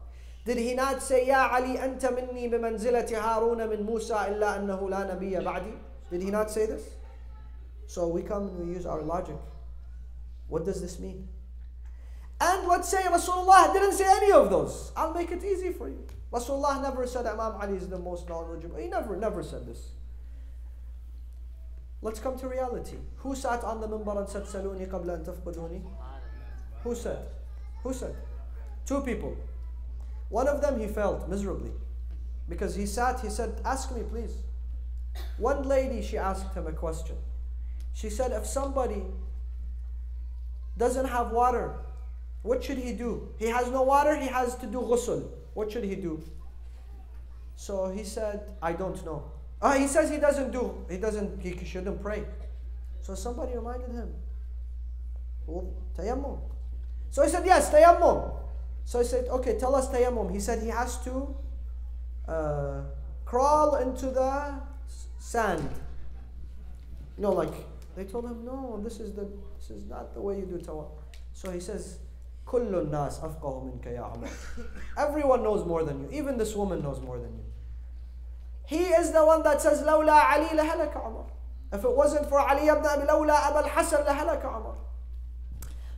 A: Did he not say, يا علي أنت مني بمنزلة هارون من موسى إلا أنه لا نبي بعدي? Did he not say this? So we come and we use our logic. What does this mean? And let's say Rasulullah didn't say any of those. I'll make it easy for you. Rasulullah never said Imam Ali is the most knowledgeable. He never said this. Let's come to reality. Who sat on the minbar and said, Saluni qabla an tafquduni? Who said? Who said? Two people. One of them, he failed miserably. Because he said, ask me please. One lady, she asked him a question. She said, if somebody doesn't have water, what should he do? He has no water, he has to do ghusl. What should he do? So he said, I don't know. He says he shouldn't pray. So somebody reminded him, well, tayammum. So he said, yes, tayammum. So he said, okay, tell us tayammum. He said he has to crawl into the sand. Like they told him, no, this is not the way you do tayammum. So he says, كل الناس أفقه منك يا عمر. Everyone knows more than you. Even this woman knows more than you. He is the one that says, لولا علي لهلك عمر. If it wasn't for Ali ibn Abi لولا أبا الحسن لهلك عمر.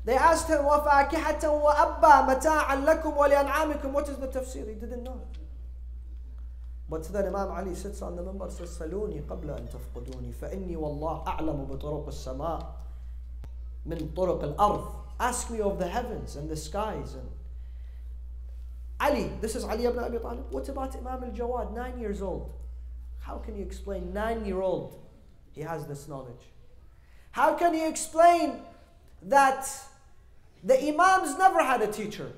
A: They asked him, وَفَاكِحَةً وَأَبَّا مَتَاعًا لَكُمْ وَلِأَنْعَامِكُم. What is the tafsir? He didn't know. But then Imam Ali sits on the minbar, says, سَلُونِي قَبْلَ أَن تَفْقُدُونِي فَإِنِّي وَاللَّهِ أَعْلَمُ بِطُرُقِ السَّمَاءِ مِنْ طُرُقِ الْأَرْضِ. Ask me of the heavens and the skies. And Ali, this is Ali ibn Abi Talib. What about Imam al-Jawad, 9 years old? How can you explain 9-year-old? He has this knowledge. How can you explain that the Imams never had a teacher?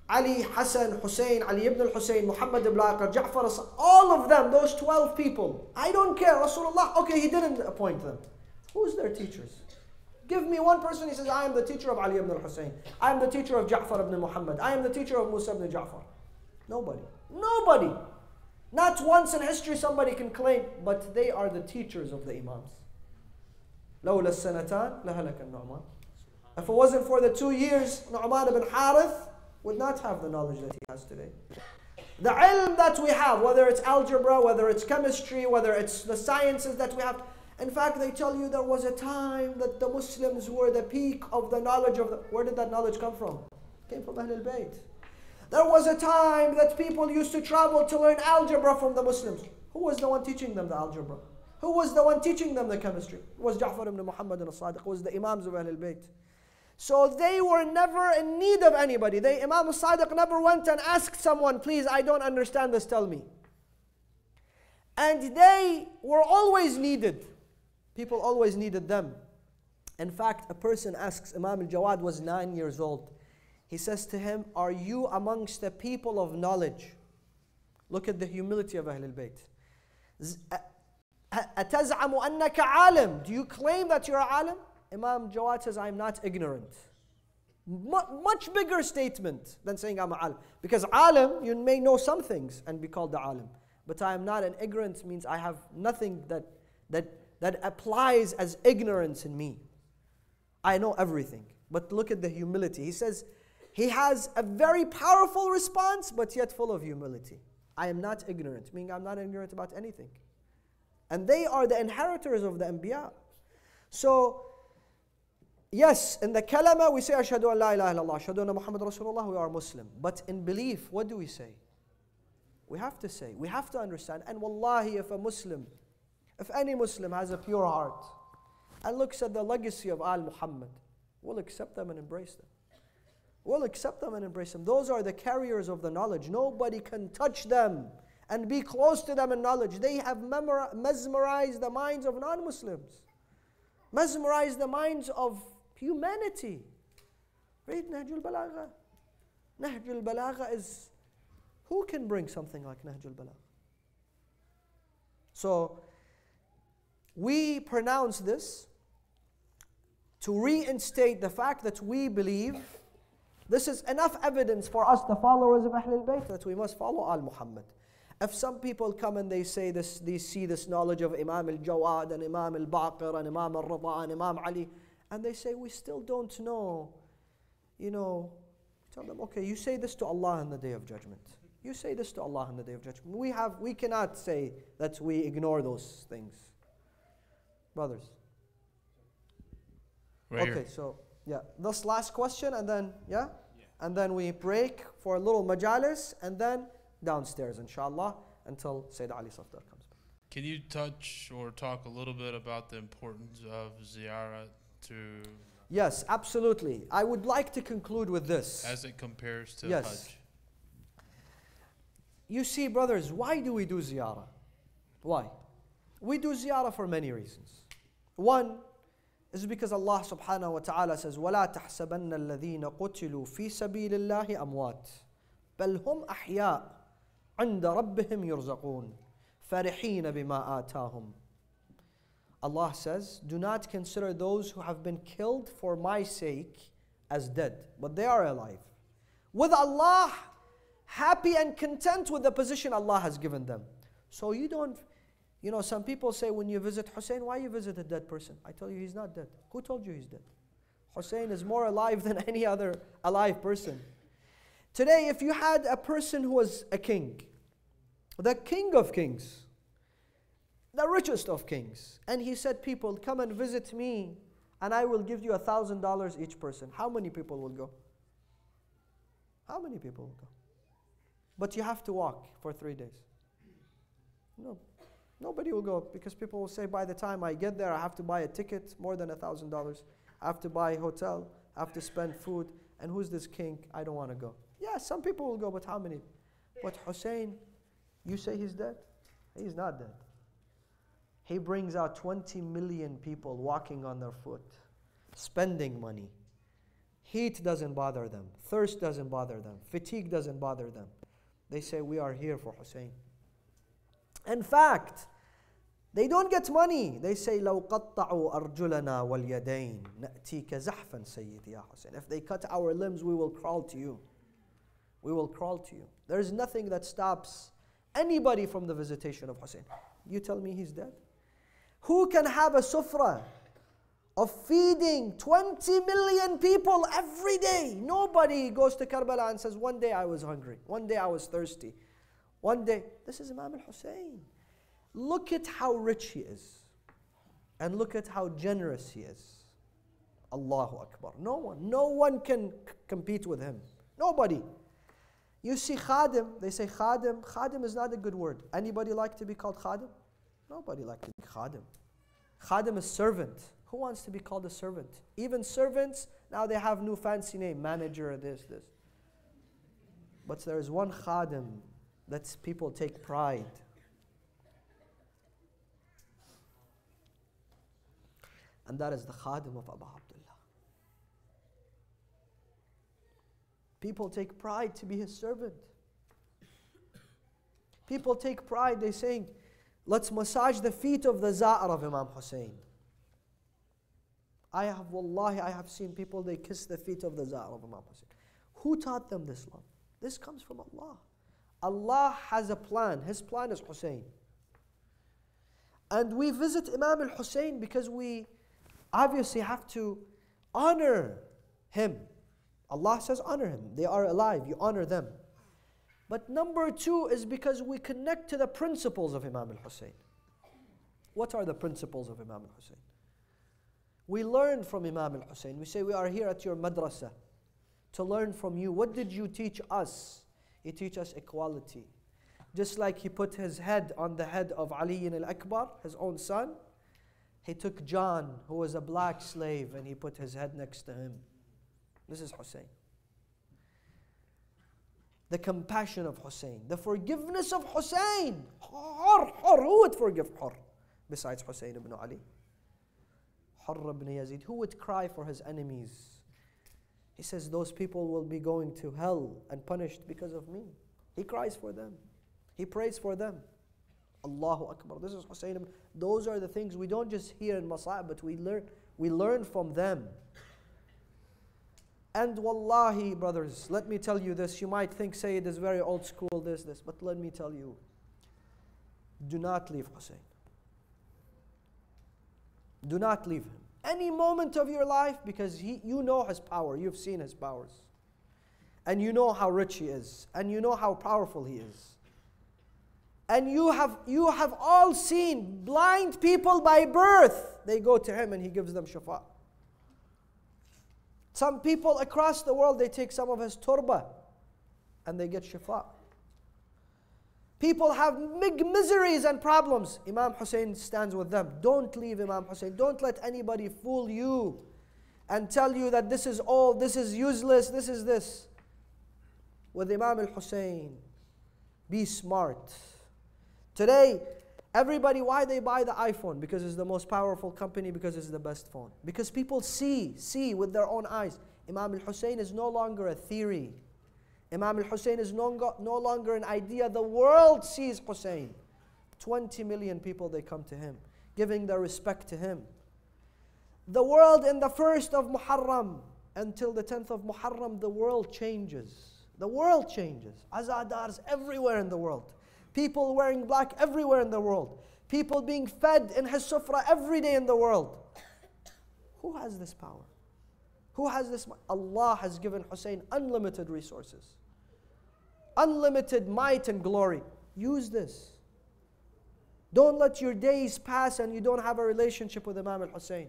A: Ali, Hassan, Hussein, Ali ibn al-Hussein, Muhammad ibn Aqar, Jaffari, all of them, those 12 people. I don't care, Rasulullah, okay, he didn't appoint them. Who's their teachers? Give me one person, he says, I am the teacher of Ali ibn al-Hussein. I am the teacher of Ja'far ibn Muhammad. I am the teacher of Musa ibn Ja'far. Nobody. Nobody. Not once in history somebody can claim, but they are the teachers of the Imams. لولا السنتان لهلك النعمان. If it wasn't for the 2 years, Nu'man ibn Harith would not have the knowledge that he has today. The ilm that we have, whether it's algebra, whether it's chemistry, whether it's the sciences that we have. In fact, they tell you there was a time that the Muslims were the peak of the knowledge of the... Where did that knowledge come from? It came from Ahlul Bayt. There was a time that people used to travel to learn algebra from the Muslims. Who was the one teaching them the algebra? Who was the one teaching them the chemistry? It was Ja'far ibn Muhammad al-Sadiq. It was the Imams of Ahlul Bayt. So they were never in need of anybody. Imam al-Sadiq never went and asked someone, please, I don't understand this, tell me. And they were always needed. People always needed them. In fact, a person asks, Imam al-Jawad was 9 years old. He says to him, are you amongst the people of knowledge? Look at the humility of Ahlul Bayt. أَتَزْعَمُ أَنَّكَ عَالِمٌ. Do you claim that you're a alim? Imam Jawad says, I'm not ignorant. Much bigger statement than saying I'm a alim. Because alim, you may know some things and be called the alim. But I am not an ignorant means I have nothing that applies as ignorance in me. I know everything. But look at the humility. He says, he has a very powerful response, but yet full of humility. I am not ignorant, meaning I'm not ignorant about anything. And they are the inheritors of the Anbiya. So, yes, in the kalama we say, Ashhadu an la ilaha illallah, Ashhadu anna Muhammad Rasulullah, we are Muslim. But in belief, what do we say? We have to say, we have to understand. And wallahi, if any Muslim has a pure heart and looks at the legacy of Al Muhammad, we'll accept them and embrace them. We'll accept them and embrace them. Those are the carriers of the knowledge. Nobody can touch them and be close to them in knowledge. They have mesmerized the minds of non-Muslims. Mesmerized the minds of humanity. Read Nahjul Balagha. Nahjul Balagha is... Who can bring something like Nahjul Balagha? So, we pronounce this to reinstate the fact that we believe this is enough evidence for us, the followers of Ahlul Bayt, that we must follow Al-Muhammad. If some people come and they say this, they see this knowledge of Imam al-Jawad and Imam al-Baqir and Imam al-Rida and Imam Ali, and they say, we still don't know, tell them, okay, you say this to Allah on the Day of Judgment. You say this to Allah on the Day of Judgment. We cannot say that we ignore those things. Brothers.
G: Right
A: okay,
G: here.
A: so, yeah, this last question and then, yeah? And then we break for a little majalis and then downstairs, inshallah, until Sayyid Ali Safdar comes back.
G: Can you touch or talk a little bit about the importance of ziyarah to
A: Yes, absolutely. I would like to conclude with this.
G: As it compares to
A: Yes.
G: Hajj.
A: You see, brothers, why do we do ziyarah? Why? We do ziyarah for many reasons. One is because Allah subhanahu wa ta'ala says, وَلَا تَحْسَبَنَّ الَّذِينَ قُتِلُوا فِي سَبِيلِ اللَّهِ أَمْوَاتٍ بَلْ هُمْ أَحْيَاءٌ عِنْدَ رَبِّهِمْ يُرْزَقُونَ فَرِحِينَ بِمَا آتَاهُمْ. Allah says, do not consider those who have been killed for my sake as dead, but they are alive. With Allah, happy and content with the position Allah has given them. So you don't, some people say when you visit Hussein, why you visit a dead person? I tell you, he's not dead. Who told you he's dead? Hussein is more alive than any other alive person. Today, if you had a person who was a king, the king of kings, the richest of kings, and he said, people, come and visit me, and I will give you $1,000 each person. How many people will go? How many people will go? But you have to walk for 3 days. No, nobody will go, because people will say, by the time I get there, I have to buy a ticket, more than $1,000. I have to buy a hotel, I have to spend food, and who's this king? I don't want to go. Yeah, some people will go, but how many? But Hussein, you say he's dead? He's not dead. He brings out 20 million people walking on their foot, spending money. Heat doesn't bother them. Thirst doesn't bother them. Fatigue doesn't bother them. They say, we are here for Hussein. In fact, they don't get money. They say, لَوْ قَطَّعُوا أَرْجُلَنَا وَالْيَدَيْنِ نَأْتِيكَ زَحْفًا سَيِّدِ يَا حُسَيْنِ. If they cut our limbs, we will crawl to you. We will crawl to you. There is nothing that stops anybody from the visitation of Hussein. You tell me he's dead? Who can have a sufra of feeding 20 million people every day? Nobody goes to Karbala and says, one day I was hungry, one day I was thirsty, one day. This is Imam al-Hussein. Look at how rich he is, and look at how generous he is. Allahu Akbar. No one can compete with him. Nobody. You see khadim, they say khadim. Khadim is not a good word. Anybody like to be called khadim? Nobody likes to be khadim. Khadim is servant. Who wants to be called a servant? Even servants, now they have new fancy name, manager, this. But there is one khadim that people take pride. And that is the khadim of Abu Abdullah. People take pride to be his servant. People take pride, they saying, let's massage the feet of the Za'ar of Imam Hussein. I have seen people, they kiss the feet of the Za'ar of Imam Hussein. Who taught them this love? This comes from Allah. Allah has a plan. His plan is Hussein. And we visit Imam al-Hussein because we obviously have to honor him. Allah says honor him. They are alive. You honor them. But number two is because we connect to the principles of Imam al-Hussein. What are the principles of Imam al-Hussein? We learn from Imam al-Hussein. We say we are here at your madrasa to learn from you. What did you teach us? He teach us equality. Just like he put his head on the head of Ali al-Akbar, his own son, he took John, who was a black slave, and he put his head next to him. This is Hussein. The compassion of Hussein, the forgiveness of Hussein. Who would forgive Hur besides Hussein ibn Ali? Hur ibn Yazid. Who would cry for his enemies? He says, those people will be going to hell and punished because of me. He cries for them. He prays for them. Allahu Akbar. This is Hussein ibn. Those are the things we don't just hear in Masa'ib, but we learn from them. And wallahi, brothers, let me tell you this. You might think Sayyid is very old school, this. But let me tell you, do not leave Hussein. Do not leave him. Any moment of your life, because you know his power. You've seen his powers. And you know how rich he is. And you know how powerful he is. And you have all seen blind people by birth. They go to him and he gives them shafa. Some people across the world, they take some of his turba and they get shifa. People have big miseries and problems. Imam Hussein stands with them. Don't leave Imam Hussein. Don't let anybody fool you and tell you that this is old, this is useless, this is this. With Imam al-Hussein, be smart. Today, everybody, why they buy the iPhone? Because it's the most powerful company, because it's the best phone. Because people see with their own eyes. Imam al-Hussein is no longer a theory. Imam al-Hussein is no longer an idea. The world sees Hussein. 20 million people, they come to him, giving their respect to him. The world in the 1st of Muharram until the 10th of Muharram, the world changes. The world changes. Azadars everywhere in the world. People wearing black everywhere in the world. People being fed in his sufra every day in the world. Who has this power? Who has this? Allah has given Hussein unlimited resources. Unlimited might and glory. Use this. Don't let your days pass and you don't have a relationship with Imam al-Hussein.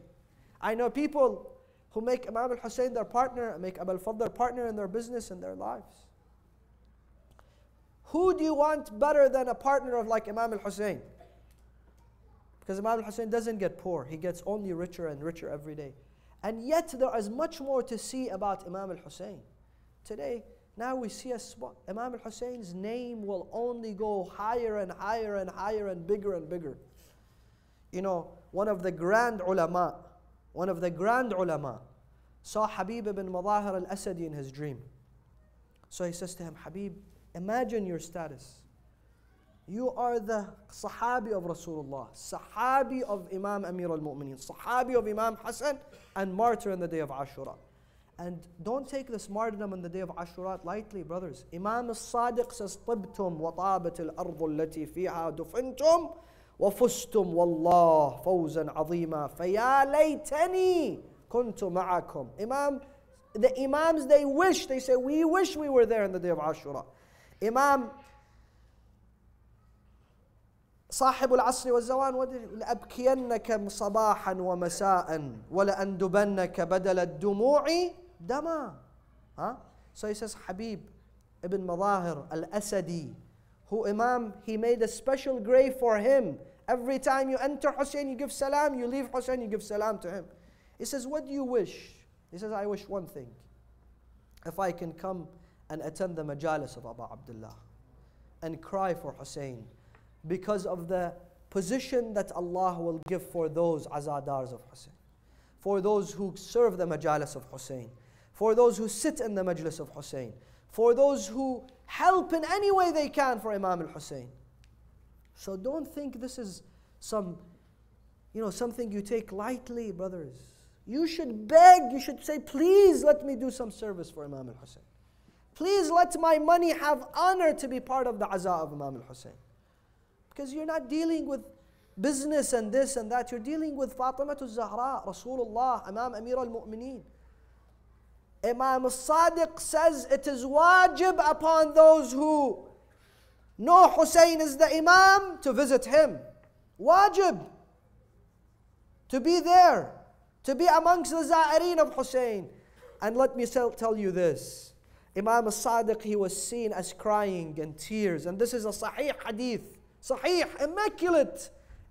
A: I know people who make Imam al-Hussein their partner, make Abu al-Fadl their partner in their business and their lives. Who do you want better than a partner of like Imam al-Hussein? Because Imam al-Hussein doesn't get poor. He gets only richer and richer every day. And yet there is much more to see about Imam al-Hussein. Today, now we see a spot. Imam al-Hussein's name will only go higher and higher and higher and bigger and bigger. You know, one of the grand ulama saw Habib ibn Madahir al-Asadi in his dream. So he says to him, Habib, imagine your status. You are the Sahabi of Rasulullah, Sahabi of Imam Amir al-Mu'mineen, Sahabi of Imam Hassan, and martyr on the day of Ashura. And don't take this martyrdom on the day of Ashura lightly, brothers. Imam al-Sadiq says, طِبْتُمْ وَطَابَتِ الْأَرْضُ الَّتِي فِيهَا دُفِنْتُمْ وَفُزْتُمْ وَاللَّهِ فَوْزًا عَظِيمًا فَيَا لَيْتَنِي كُنْتُ مَعَكُمْ. The Imams, they say, we wish we were there on the day of Ashura. Imam صاحب العصر والزوان لأبكينك صباحا ومساء ولأندبنك بدل الدموع دما. So he says, Habib ibn Madahir al-Asadi, who Imam, he made a special grave for him. Every time you enter Hussein, you give salam, you leave Hussein, you give salam to him. He says, what do you wish? He says, I wish one thing. If I can come and attend the majalis of Abu Abdullah and cry for Hussein, because of the position that Allah will give for those azadars of Hussein, for those who serve the majalis of Hussein, for those who sit in the majlis of Hussein, for those who help in any way they can for Imam al-Hussein. So don't think this is something you take lightly, brothers. You should beg, you should say, please let me do some service for Imam al-Hussein. Please let my money have honor to be part of the azaa of Imam al-Hussein. Because you're not dealing with business and this and that. You're dealing with Fatima al-Zahra, Rasulullah, Imam Amir al-Mu'mineen. Imam al-Sadiq says it is wajib upon those who know Hussein is the Imam to visit him. Wajib. To be there. To be amongst the Za'ireen of Hussein. And let me tell you this. Imam al-Sadiq, he was seen as crying and tears. And this is a sahih hadith. Sahih,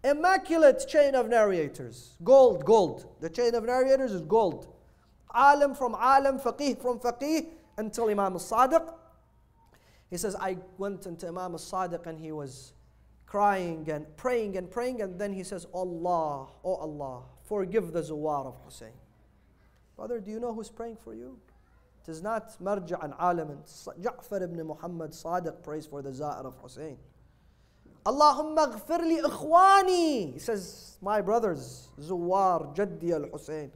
A: immaculate chain of narrators. Gold. The chain of narrators is gold. Alim from alim, faqih from faqih, until Imam al-Sadiq. He says, I went into Imam al-Sadiq and he was crying and praying, and then he says, Allah, oh Allah, forgive the Zuwar of Hussein. Brother, do you know who's praying for you? It is not Marja' and Alim. Jaffari ibn Muhammad Sadiq prays for the Za'ir of Hussein. Allahumma ghfir li ikhwani. He says, my brothers, Zuwar, Jaddi al-Hussein.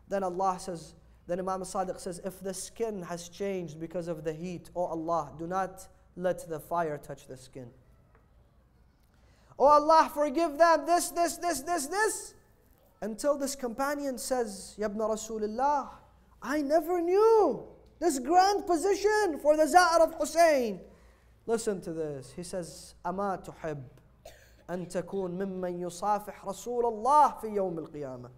A: Then Allah says, then Imam al-Sadiq says, if the skin has changed because of the heat, oh Allah, do not let the fire touch the skin. Oh Allah, forgive them, this. Until this companion says, Ya ibn Rasulullah, I never knew this grand position for the Za'ir of Hussein. Listen to this. He says, أما تحب أن تكون ممن يصافح رسول الله في يوم القيامة.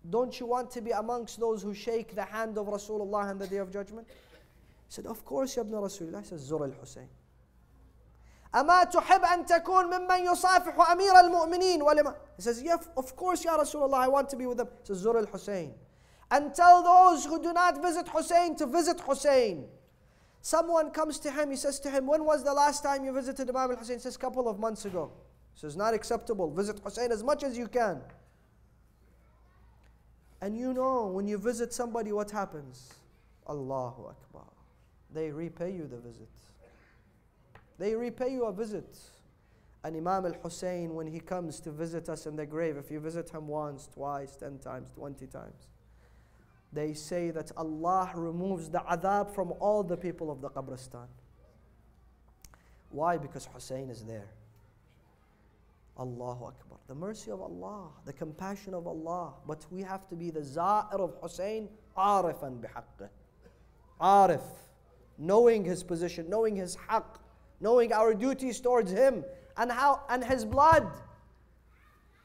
A: Don't you want to be amongst those who shake the hand of Rasulullah on the Day of Judgment? He said, of course, Ya ibn Rasulullah. He says, زر الحسين. أما تحب أن تكون ممن يصافح أمير المؤمنين ولما. He says, yeah, of course, Ya Rasulullah, I want to be with them. He says, زر الحسين. and tell those who do not visit Hussein to visit Hussein. Someone comes to him, he says to him, when was the last time you visited Imam al-Hussein? He says, a couple of months ago. He says, not acceptable. Visit Hussein as much as you can. And you know, when you visit somebody, what happens? Allahu Akbar. They repay you the visit. They repay you a visit. And Imam al-Hussein, when he comes to visit us in the grave, if you visit him once, twice, 10 times, 20 times, they say that Allah removes the adhab from all the people of the Qabristan. Why? Because Hussein is there. Allahu Akbar. The mercy of Allah, the compassion of Allah. But we have to be the za'ir of Hussein, arifan bihaqqih. Arif, knowing his position, knowing his haqq, knowing our duties towards him and his blood.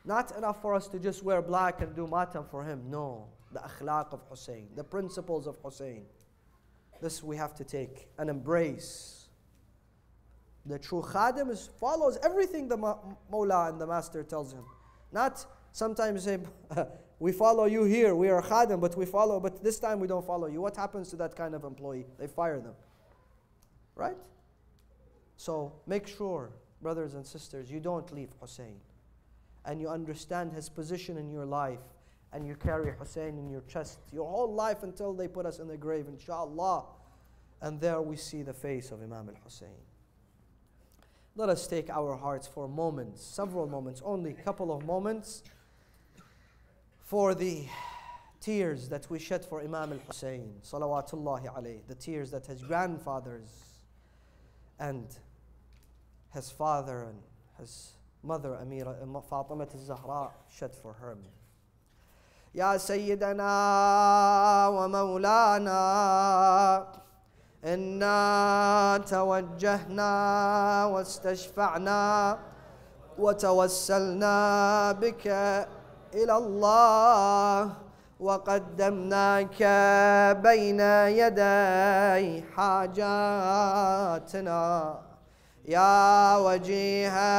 A: Not enough for us to just wear black and do matam for him. No. The akhlaq of Hussein, the principles of Hussein. This we have to take and embrace. The true khadim follows everything the Mawla and the Master tells him. Not sometimes say, we follow you here, we are khadim, but this time we don't follow you. What happens to that kind of employee? They fire them. Right? So make sure, brothers and sisters, you don't leave Hussein. And you understand his position in your life. And you carry Hussein in your chest your whole life until they put us in the grave, inshallah. And there we see the face of Imam al-Hussein. Let us take our hearts for moments, several moments, only a couple of moments, for the tears that we shed for Imam al-Hussein, salawatullahi alayh, the tears that his grandfathers and his father and his mother, Amira Fatima al-Zahra, shed for him. يا سيدنا ومولانا إنا توجهنا واستشفعنا وتوسلنا بك إلى الله وقدمناك بين يدي حاجاتنا يا وجيها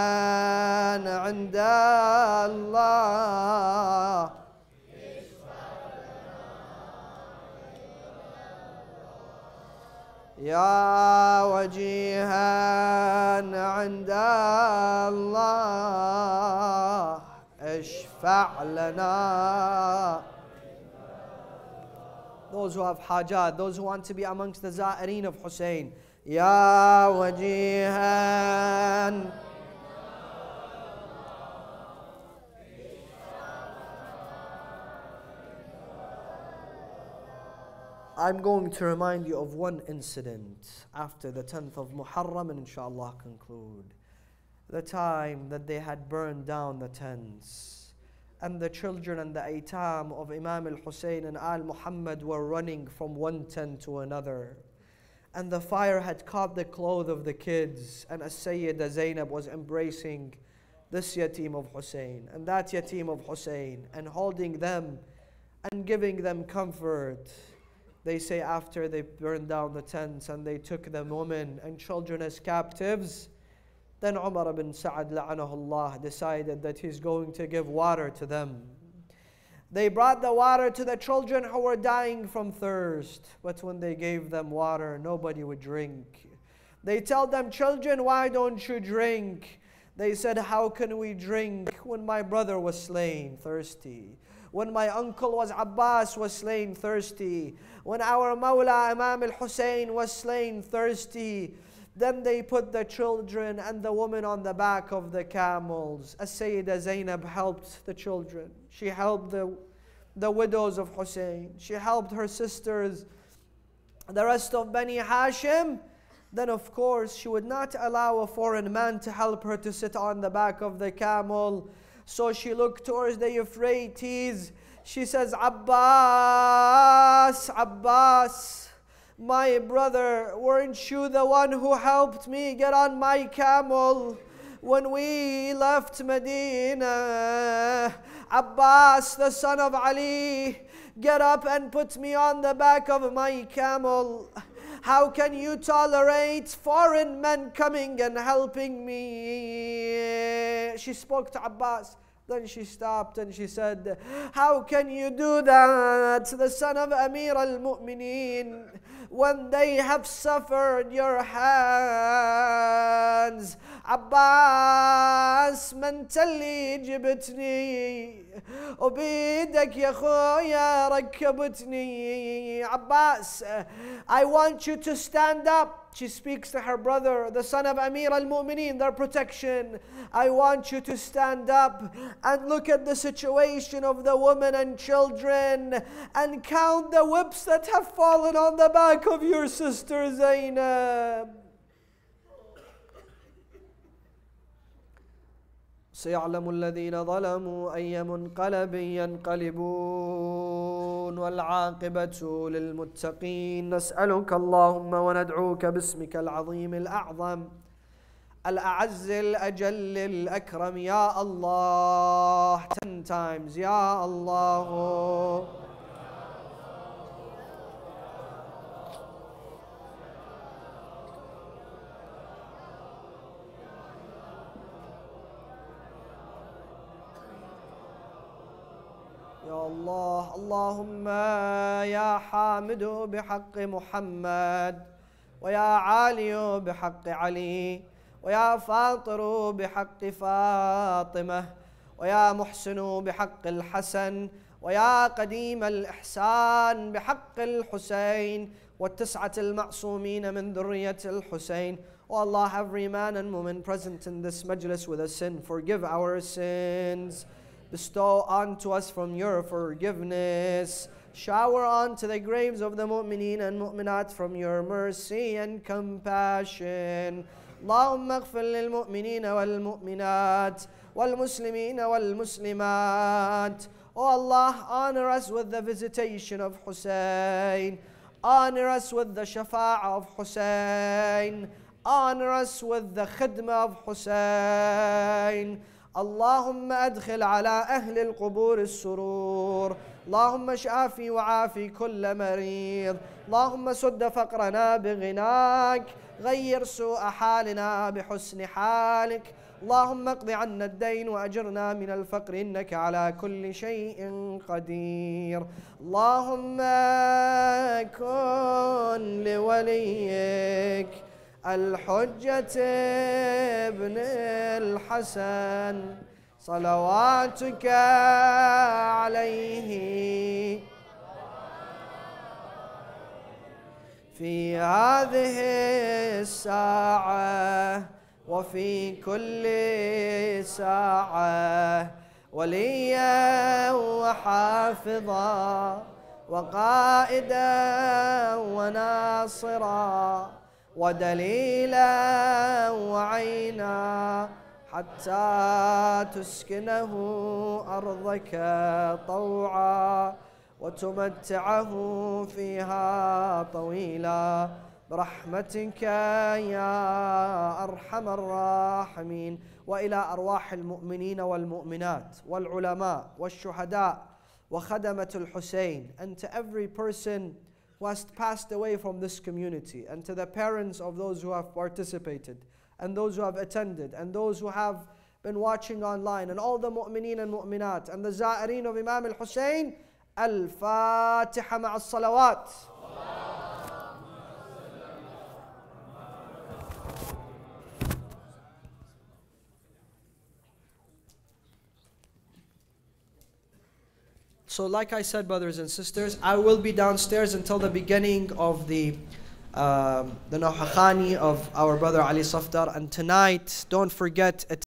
A: عند الله يا وجيها عند الله اشفع لنا. Those who have hajat, those who want to be amongst the za'ireen of Hussein. يا وجيها. I'm going to remind you of one incident after the 10th of Muharram and inshallah conclude. The time that they had burned down the tents and the children and the aitam of Imam al-Hussein and al-Muhammad were running from one tent to another. And the fire had caught the clothes of the kids, and As-Sayyida Zainab was embracing this yatim of Hussein and that yatim of Hussein and holding them and giving them comfort. They say after they burned down the tents and they took the women and children as captives, then Umar ibn Sa'ad la'anahullah decided that he's going to give water to them. They brought the water to the children who were dying from thirst, but when they gave them water, nobody would drink. They tell them, children, why don't you drink? They said, how can we drink when my brother was slain, thirsty? When my uncle was Abbas was slain, thirsty? When our Mawla Imam al-Hussein was slain, thirsty? Then they put the children and the women on the back of the camels. As-Sayyida Zainab helped the children. She helped the widows of Hussein. She helped her sisters, the rest of Bani Hashim. Then of course she would not allow a foreign man to help her to sit on the back of the camel. So she looked towards the Euphrates. She says, Abbas, Abbas, my brother, weren't you the one who helped me get on my camel when we left Medina? Abbas, the son of Ali, get up and put me on the back of my camel. How can you tolerate foreign men coming and helping me? She spoke to Abbas. Then she stopped and she said, how can you do that? The son of Amir al-Mu'mineen, when they have suffered your hands. Abbas, من تلي جبتني وبيدك يا خويا ركبتني. Abbas, I want you to stand up. She speaks to her brother, the son of Amir al-Mu'mineen, their protection. I want you to stand up and look at the situation of the women and children and count the whips that have fallen on the back of your sister Zainab. سيعلم الذين ظلموا أي منقلب ينقلبون والعاقبة للمتقين. نسألك اللهم وندعوك باسمك العظيم الأعظم الأعز الأجل الأكرم يا الله. 10 times يا الله. يا الله. اللهم يا حامد بحق محمد ويا عالي بحق علي ويا فاطر بحق فاطمة ويا محسن بحق الحسن ويا قديم الإحسان بحق الحسين والتسعة المعصومين من ذرية الحسين. O Allah, every man and woman present in this majlis with a sin, forgive our sins. Bestow unto us from your forgiveness. Shower onto the graves of the mu'mineen and mu'minat from your mercy and compassion. اللهم اغفر للمؤمنين والمؤمنات والمسلمين والمسلمات. O Allah, honor us with the visitation of Hussein. Honor us with the shafa'ah of Hussein. Honor us with the khidmah of Hussein. اللهم أدخل على أهل القبور السرور. اللهم اشافي وعافي كل مريض. اللهم سد فقرنا بغناك. غير سوء حالنا بحسن حالك. اللهم اقض عنا الدين وأجرنا من الفقر إنك على كل شيء قدير. اللهم كن لوليك الحجة ابن الحسن صلواتك عليه في هذه الساعة وفي كل ساعة وليا وحافظا وقائدا وناصرا ودليلا وعينا حتى تسكنه أرضك طوعا وتمتعه فيها طويلا برحمتك يا أرحم الراحمين. وإلى أرواح المؤمنين والمؤمنات والعلماء والشهداء وخدمة الحسين, and to every person who has passed away from this community, and to the parents of those who have participated, and those who have attended, and those who have been watching online, and all the mu'mineen and mu'minat, and the za'ireen of Imam al-Hussein. Al-Fatiha ma'a as-salawat. So like I said, brothers and sisters, I will be downstairs until the beginning of the Nawhakhani of our brother Ali Safdar. And tonight, don't forget,